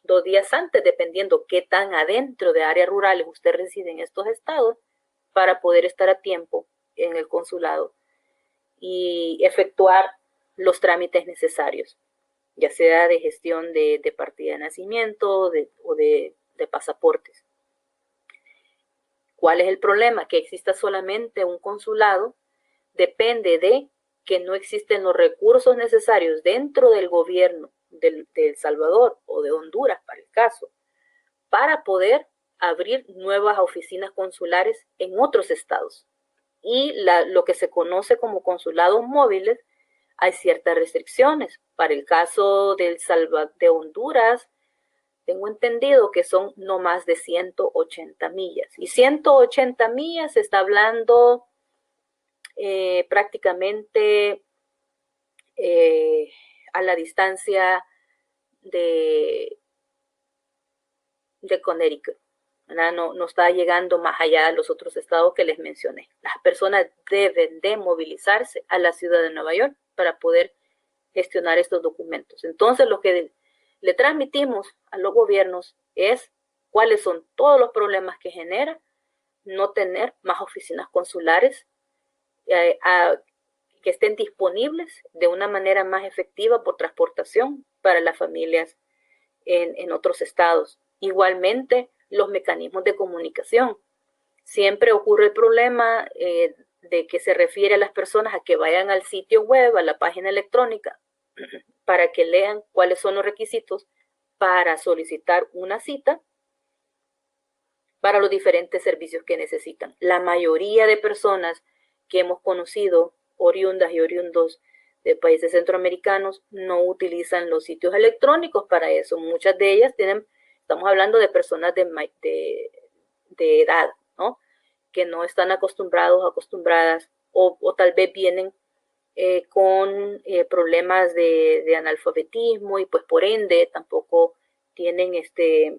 2 días antes, dependiendo qué tan adentro de áreas rurales usted reside en estos estados, para poder estar a tiempo en el consulado y efectuar los trámites necesarios, ya sea de gestión de partida de nacimiento o de pasaportes. ¿Cuál es el problema? Que exista solamente un consulado depende de que no existen los recursos necesarios dentro del gobierno de El Salvador o de Honduras, para el caso, para poder abrir nuevas oficinas consulares en otros estados. Y lo que se conoce como consulados móviles, hay ciertas restricciones. Para el caso de Honduras, tengo entendido que son no más de 180 millas. Y 180 millas se está hablando prácticamente a la distancia de Connecticut. No está llegando más allá de los otros estados que les mencioné. Las personas deben de movilizarse a la ciudad de Nueva York para poder gestionar estos documentos. Entonces, lo que le transmitimos a los gobiernos es cuáles son todos los problemas que genera no tener más oficinas consulares que estén disponibles de una manera más efectiva por transportación para las familias en otros estados. Igualmente, los mecanismos de comunicación. Siempre ocurre el problema de que se refiere a las personas a que vayan al sitio web, a la página electrónica, para que lean cuáles son los requisitos para solicitar una cita para los diferentes servicios que necesitan. La mayoría de personas que hemos conocido, oriundas y oriundos de países centroamericanos, no utilizan los sitios electrónicos para eso. Muchas de ellas estamos hablando de personas de edad, ¿no? Que no están acostumbradas, o tal vez vienen con problemas de analfabetismo y pues por ende tampoco tienen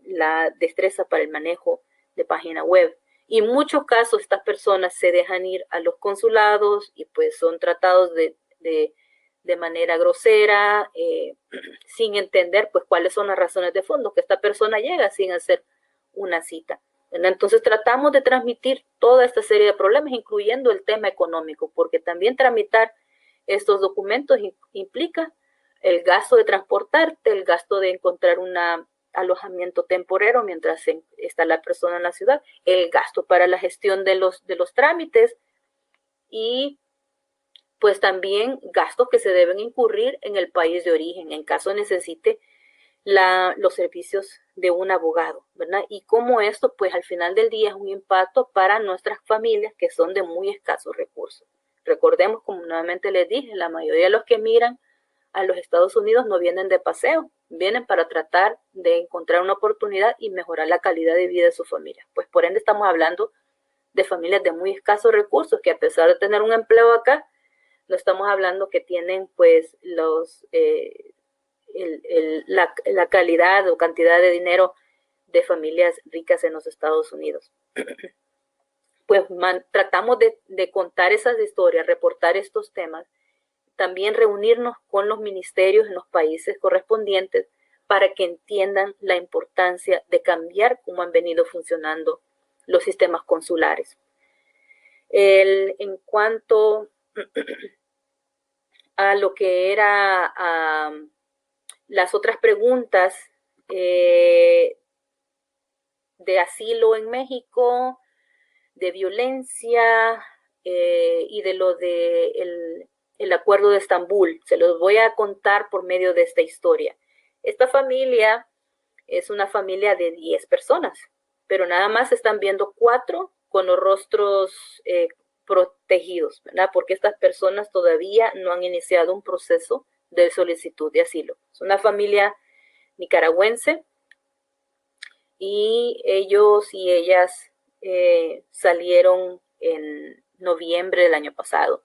la destreza para el manejo de página web. Y en muchos casos estas personas se dejan ir a los consulados y pues son tratados de manera grosera, sin entender pues cuáles son las razones de fondo, que esta persona llega sin hacer una cita. Entonces tratamos de transmitir toda esta serie de problemas, incluyendo el tema económico, porque también tramitar estos documentos implica el gasto de transportarte, el gasto de encontrar un alojamiento temporero mientras está la persona en la ciudad, el gasto para la gestión de los trámites y pues también gastos que se deben incurrir en el país de origen en caso necesite los servicios de un abogado, ¿verdad? Y como esto, pues al final del día es un impacto para nuestras familias que son de muy escasos recursos. Recordemos, como nuevamente les dije, la mayoría de los que miran a los Estados Unidos no vienen de paseo, vienen para tratar de encontrar una oportunidad y mejorar la calidad de vida de su familia. Pues por ende estamos hablando de familias de muy escasos recursos que a pesar de tener un empleo acá, no estamos hablando que tienen pues la calidad o cantidad de dinero de familias ricas en los Estados Unidos. Pues tratamos de contar esas historias, reportar estos temas, también reunirnos con los ministerios en los países correspondientes para que entiendan la importancia de cambiar cómo han venido funcionando los sistemas consulares. En cuanto a lo que era las otras preguntas de asilo en México, de violencia y de lo de el acuerdo de Estambul. Se los voy a contar por medio de esta historia. Esta familia es una familia de 10 personas, pero nada más están viendo 4 con los rostros protegidos, ¿verdad? Porque estas personas todavía no han iniciado un proceso de solicitud de asilo. Es una familia nicaragüense y ellos y ellas salieron en noviembre del año pasado.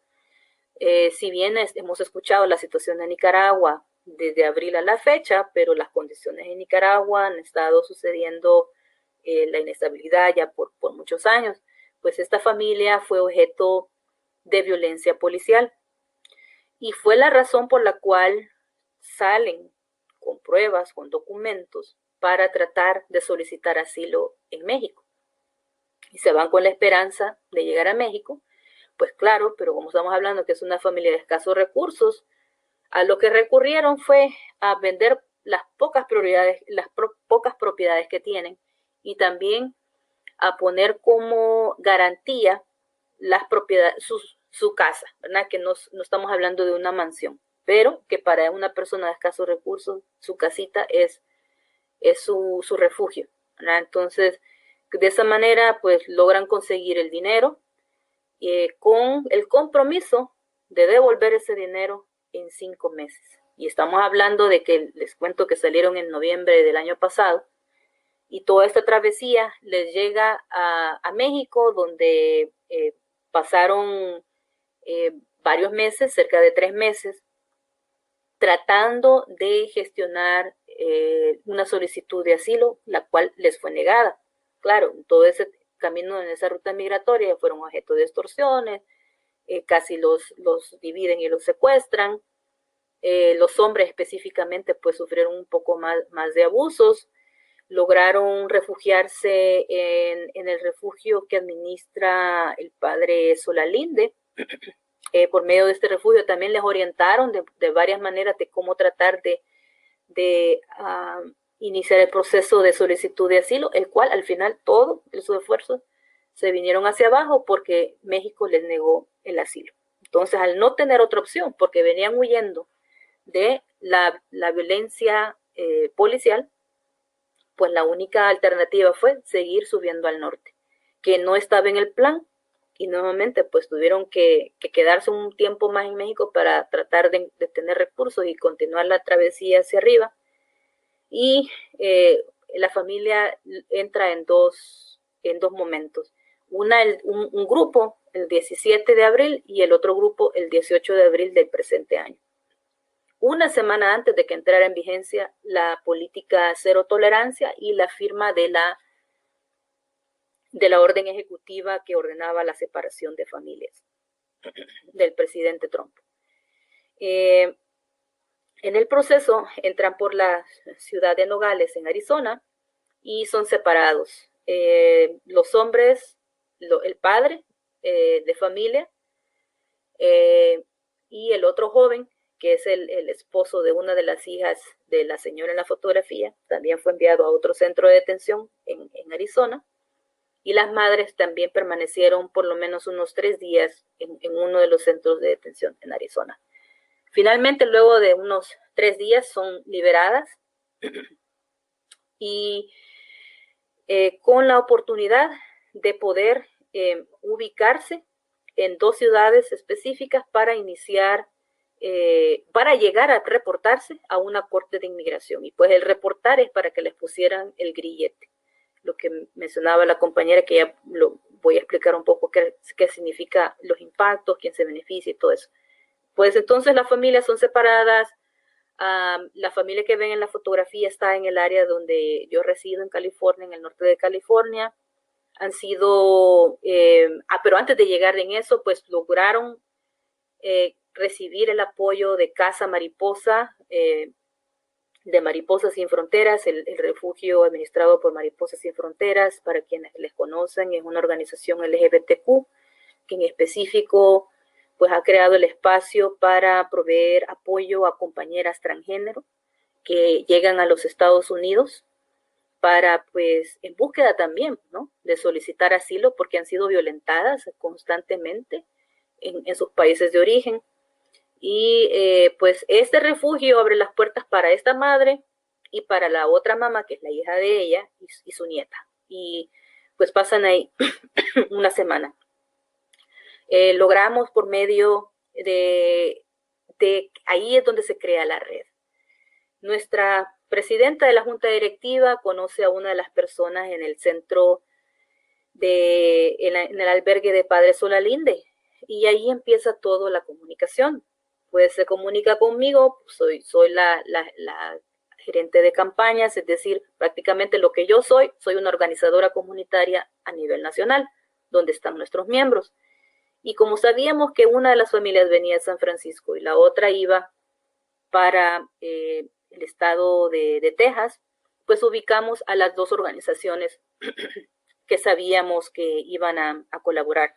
Si bien hemos escuchado la situación de Nicaragua desde abril a la fecha, pero las condiciones en Nicaragua han estado sucediendo la inestabilidad ya por muchos años, pues esta familia fue objeto de violencia policial y fue la razón por la cual salen con pruebas, con documentos para tratar de solicitar asilo en México. Y se van con la esperanza de llegar a México, pues claro, pero como estamos hablando que es una familia de escasos recursos, a lo que recurrieron fue a vender las pocas propiedades que tienen y también a poner como garantía las propiedades, su casa, ¿verdad? Que no estamos hablando de una mansión, pero que para una persona de escasos recursos, su casita es su refugio, ¿verdad? Entonces, de esa manera, pues logran conseguir el dinero con el compromiso de devolver ese dinero en 5 meses. Y estamos hablando de que les cuento que salieron en noviembre del año pasado y toda esta travesía les llega a México, donde pasaron varios meses, cerca de 3 meses, tratando de gestionar una solicitud de asilo, la cual les fue negada. Claro, todo ese camino en esa ruta migratoria fueron objeto de extorsiones, casi los dividen y los secuestran. Los hombres específicamente pues sufrieron un poco más de abusos, lograron refugiarse en el refugio que administra el padre Solalinde. Por medio de este refugio también les orientaron de varias maneras de cómo tratar de iniciar el proceso de solicitud de asilo, el cual al final todos sus esfuerzos se vinieron hacia abajo porque México les negó el asilo. Entonces, al no tener otra opción, porque venían huyendo de la violencia policial, pues la única alternativa fue seguir subiendo al norte, que no estaba en el plan, y nuevamente pues tuvieron que quedarse un tiempo más en México para tratar de tener recursos y continuar la travesía hacia arriba. Y la familia entra en dos momentos. Un grupo el 17 de abril y el otro grupo el 18 de abril del presente año. Una semana antes de que entrara en vigencia la política cero tolerancia y la firma de la orden ejecutiva que ordenaba la separación de familias del presidente Trump. En el proceso entran por la ciudad de Nogales, en Arizona, y son separados. Los hombres, el padre de familia y el otro joven, que es el esposo de una de las hijas de la señora en la fotografía, también fue enviado a otro centro de detención en Arizona. Y las madres también permanecieron por lo menos unos 3 días en uno de los centros de detención en Arizona. Finalmente, luego de unos 3 días, son liberadas y con la oportunidad de poder ubicarse en 2 ciudades específicas para iniciar, para llegar a reportarse a una corte de inmigración. Y pues el reportar es para que les pusieran el grillete. Lo que mencionaba la compañera, que ya lo voy a explicar un poco qué significa los impactos, quién se beneficia y todo eso. Pues entonces las familias son separadas. La familia que ven en la fotografía está en el área donde yo resido, en California, en el norte de California. Han sido, pero antes de llegar en eso, pues lograron recibir el apoyo de Casa Mariposa, de Mariposas Sin Fronteras, el refugio administrado por Mariposas Sin Fronteras. Para quienes les conocen, es una organización LGBTQ que en específico pues ha creado el espacio para proveer apoyo a compañeras transgénero que llegan a los Estados Unidos para, pues, en búsqueda también, ¿no? De solicitar asilo porque han sido violentadas constantemente en sus países de origen. Y pues este refugio abre las puertas para esta madre y para la otra mamá, que es la hija de ella, y su nieta. Y pues pasan ahí una semana. Logramos por medio ahí es donde se crea la red. Nuestra presidenta de la junta directiva conoce a una de las personas en el centro en el albergue de Padre Solalinde, y ahí empieza toda la comunicación. Pues se comunica conmigo, soy la gerente de campañas, es decir, prácticamente lo que yo soy una organizadora comunitaria a nivel nacional, donde están nuestros miembros. Y como sabíamos que una de las familias venía de San Francisco y la otra iba para el estado de Texas, pues ubicamos a las dos organizaciones que sabíamos que iban a colaborar.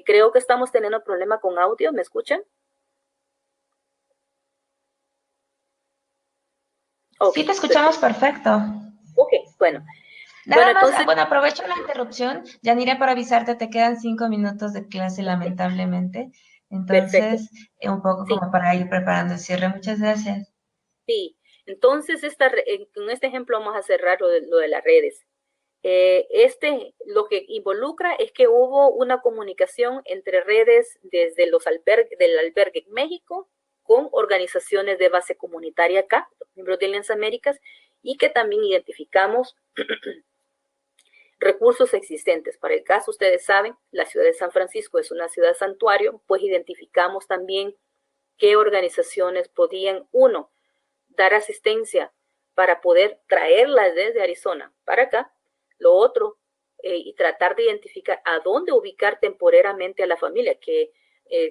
Creo que estamos teniendo problema con audio, ¿me escuchan? Okay, sí, te escuchamos perfecto. Ok, bueno. Nada más, entonces, aprovecho la interrupción, Yanira, para avisarte, te quedan 5 minutos de clase, lamentablemente. Entonces, un poco como para ir preparando el cierre. Muchas gracias. Sí, entonces con este ejemplo vamos a cerrar lo de las redes. Lo que involucra es que hubo una comunicación entre redes desde del albergue en México con organizaciones de base comunitaria acá, los miembros de Alianza Américas, y que también identificamos recursos existentes. Para el caso, ustedes saben, la ciudad de San Francisco es una ciudad santuario, pues identificamos también qué organizaciones podían, uno, dar asistencia para poder traerlas desde Arizona para acá. Lo otro, y tratar de identificar a dónde ubicar temporariamente a la familia que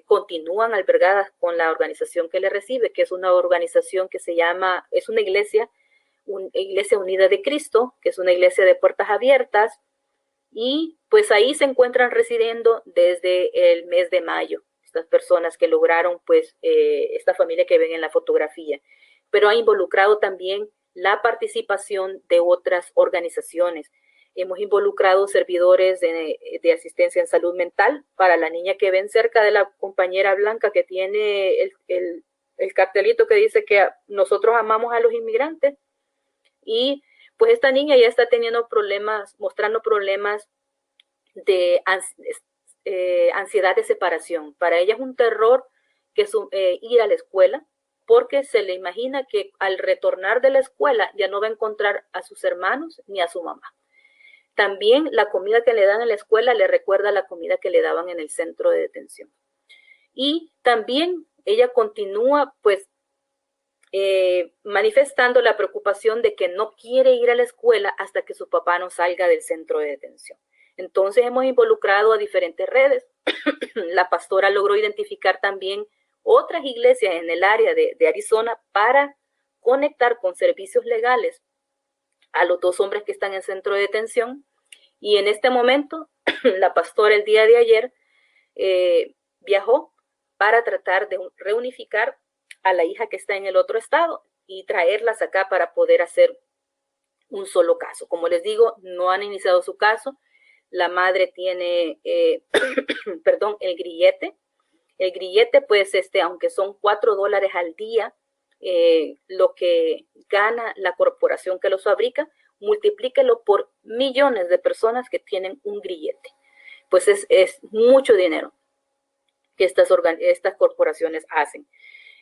continúan albergadas con la organización que le recibe, que es una organización que es una Iglesia Unida de Cristo, que es una iglesia de puertas abiertas, y pues ahí se encuentran residiendo desde el mes de mayo, estas personas que lograron, pues, esta familia que ven en la fotografía, pero ha involucrado también la participación de otras organizaciones. Hemos involucrado servidores de asistencia en salud mental para la niña que ven cerca de la compañera blanca que tiene el cartelito que dice que nosotros amamos a los inmigrantes. Y pues esta niña ya está teniendo problemas, mostrando problemas de ansiedad de separación. Para ella es un terror que es ir a la escuela, porque se le imagina que al retornar de la escuela ya no va a encontrar a sus hermanos ni a su mamá. También la comida que le dan en la escuela le recuerda a la comida que le daban en el centro de detención. Y también ella continúa, pues, manifestando la preocupación de que no quiere ir a la escuela hasta que su papá no salga del centro de detención. Entonces hemos involucrado a diferentes redes. La pastora logró identificar también otras iglesias en el área de Arizona para conectar con servicios legales a los dos hombres que están en centro de detención. Y en este momento, la pastora el día de ayer viajó para tratar de reunificar a la hija que está en el otro estado y traerlas acá para poder hacer un solo caso. Como les digo, no han iniciado su caso. La madre tiene, perdón, el grillete. El grillete, pues, aunque son $4 al día, lo que gana la corporación que los fabrica, multiplíquelo por millones de personas que tienen un grillete. Pues es mucho dinero que estas corporaciones hacen.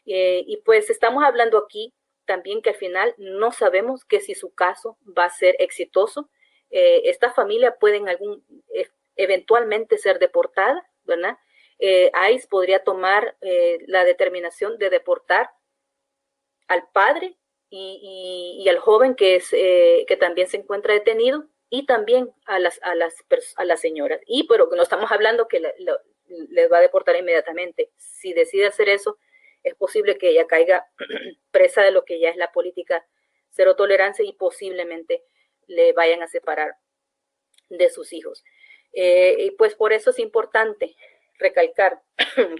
Y pues estamos hablando aquí también que al final no sabemos que si su caso va a ser exitoso. Esta familia puede eventualmente ser deportada, ¿verdad? ICE podría tomar la determinación de deportar al padre y al joven que también se encuentra detenido, y también a las señoras. Pero no estamos hablando que les va a deportar inmediatamente. Si decide hacer eso, es posible que ella caiga presa de lo que ya es la política cero tolerancia y posiblemente le vayan a separar de sus hijos. Y pues por eso es importante recalcar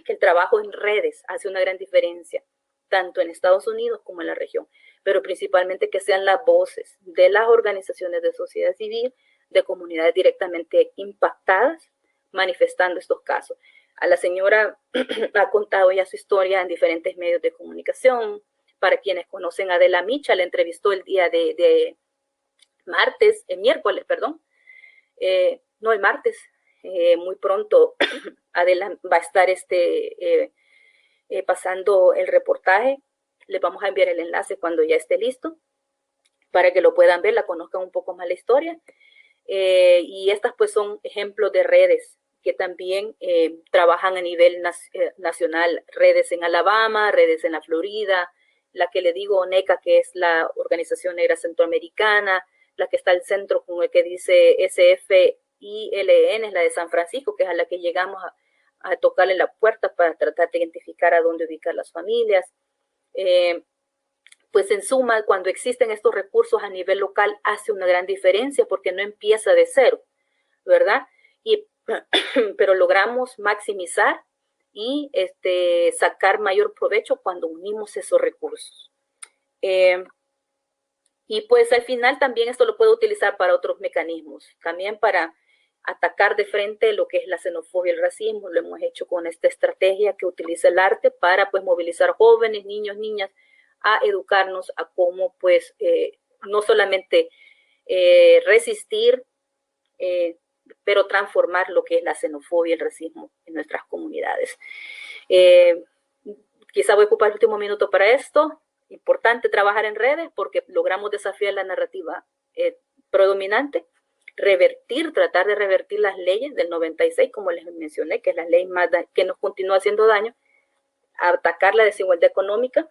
que el trabajo en redes hace una gran diferencia, tanto en Estados Unidos como en la región. pero principalmente que sean las voces de las organizaciones de sociedad civil, de comunidades directamente impactadas, manifestando estos casos. A la señora ha contado ya su historia en diferentes medios de comunicación. Para quienes conocen a Adela Micha, la entrevistó el día de miércoles, perdón. No, el martes. Muy pronto Adela va a estar pasando el reportaje. Les vamos a enviar el enlace cuando ya esté listo para que lo puedan ver, la conozcan un poco más la historia. Y estas pues son ejemplos de redes que también trabajan a nivel nacional, redes en Alabama, redes en la Florida, la que le digo ONECA, que es la Organización Negra Centroamericana, la que está al centro con el que dice SFILN, es la de San Francisco, que es a la que llegamos a tocarle la puerta para tratar de identificar a dónde ubicar las familias. Pues en suma, cuando existen estos recursos a nivel local, hace una gran diferencia porque no empieza de cero, ¿verdad? Pero logramos maximizar y sacar mayor provecho cuando unimos esos recursos. Y pues al final también esto lo puedo utilizar para otros mecanismos, también para atacar de frente lo que es la xenofobia y el racismo. Lo hemos hecho con esta estrategia que utiliza el arte para pues movilizar jóvenes, niños, niñas, a educarnos a cómo pues no solamente resistir, pero transformar lo que es la xenofobia y el racismo en nuestras comunidades. Quizá voy a ocupar el último minuto para esto. Importante trabajar en redes porque logramos desafiar la narrativa predominante, tratar de revertir las leyes del 96, como les mencioné, que es la ley más que nos continúa haciendo daño, atacar la desigualdad económica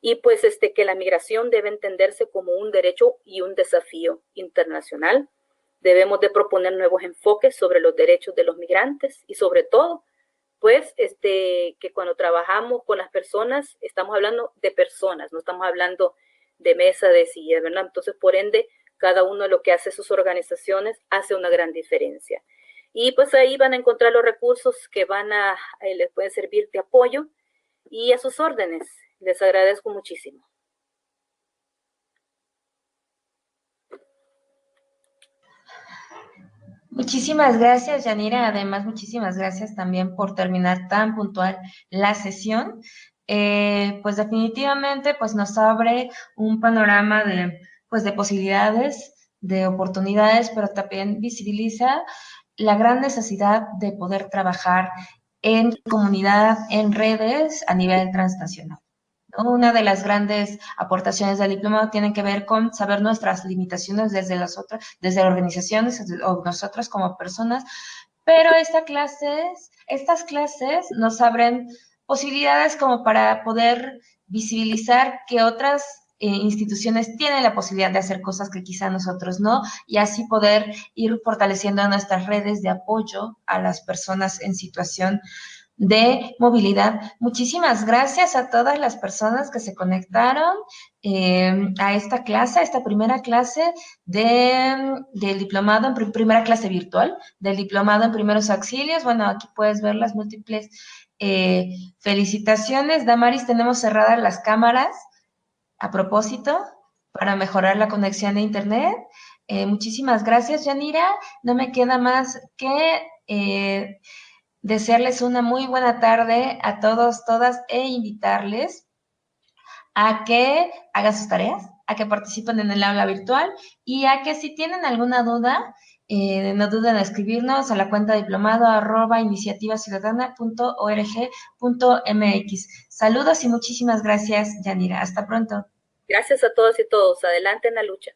y pues que la migración debe entenderse como un derecho y un desafío internacional. Debemos de proponer nuevos enfoques sobre los derechos de los migrantes y sobre todo, pues, que cuando trabajamos con las personas, estamos hablando de personas, no estamos hablando de mesa, de silla, ¿verdad? Entonces, por ende, cada uno de lo que hace sus organizaciones hace una gran diferencia. Y pues ahí van a encontrar los recursos que les pueden servir de apoyo y a sus órdenes. Les agradezco muchísimo. Muchísimas gracias, Yanira. Además, muchísimas gracias también por terminar tan puntual la sesión. Pues definitivamente pues nos abre un panorama de posibilidades, de oportunidades, pero también visibiliza la gran necesidad de poder trabajar en comunidad, en redes a nivel transnacional. Una de las grandes aportaciones del diplomado tiene que ver con saber nuestras limitaciones desde las organizaciones o nosotros como personas, pero estas clases nos abren posibilidades como para poder visibilizar que otras instituciones tienen la posibilidad de hacer cosas que quizá nosotros no, y así poder ir fortaleciendo nuestras redes de apoyo a las personas en situación de movilidad. Muchísimas gracias a todas las personas que se conectaron a esta clase, a esta primera clase del diplomado, primera clase virtual del diplomado en primeros auxilios. Bueno, aquí puedes ver las múltiples felicitaciones. Damaris, tenemos cerradas las cámaras a propósito para mejorar la conexión de internet. Muchísimas gracias, Yanira. No me queda más que desearles una muy buena tarde a todos, todas, e invitarles a que hagan sus tareas, a que participen en el aula virtual y a que si tienen alguna duda, no duden en escribirnos a la cuenta diplomado@iniciativasiudadana.org.mx. Saludos y muchísimas gracias, Yanira. Hasta pronto. Gracias a todos y todos. Adelante en la lucha.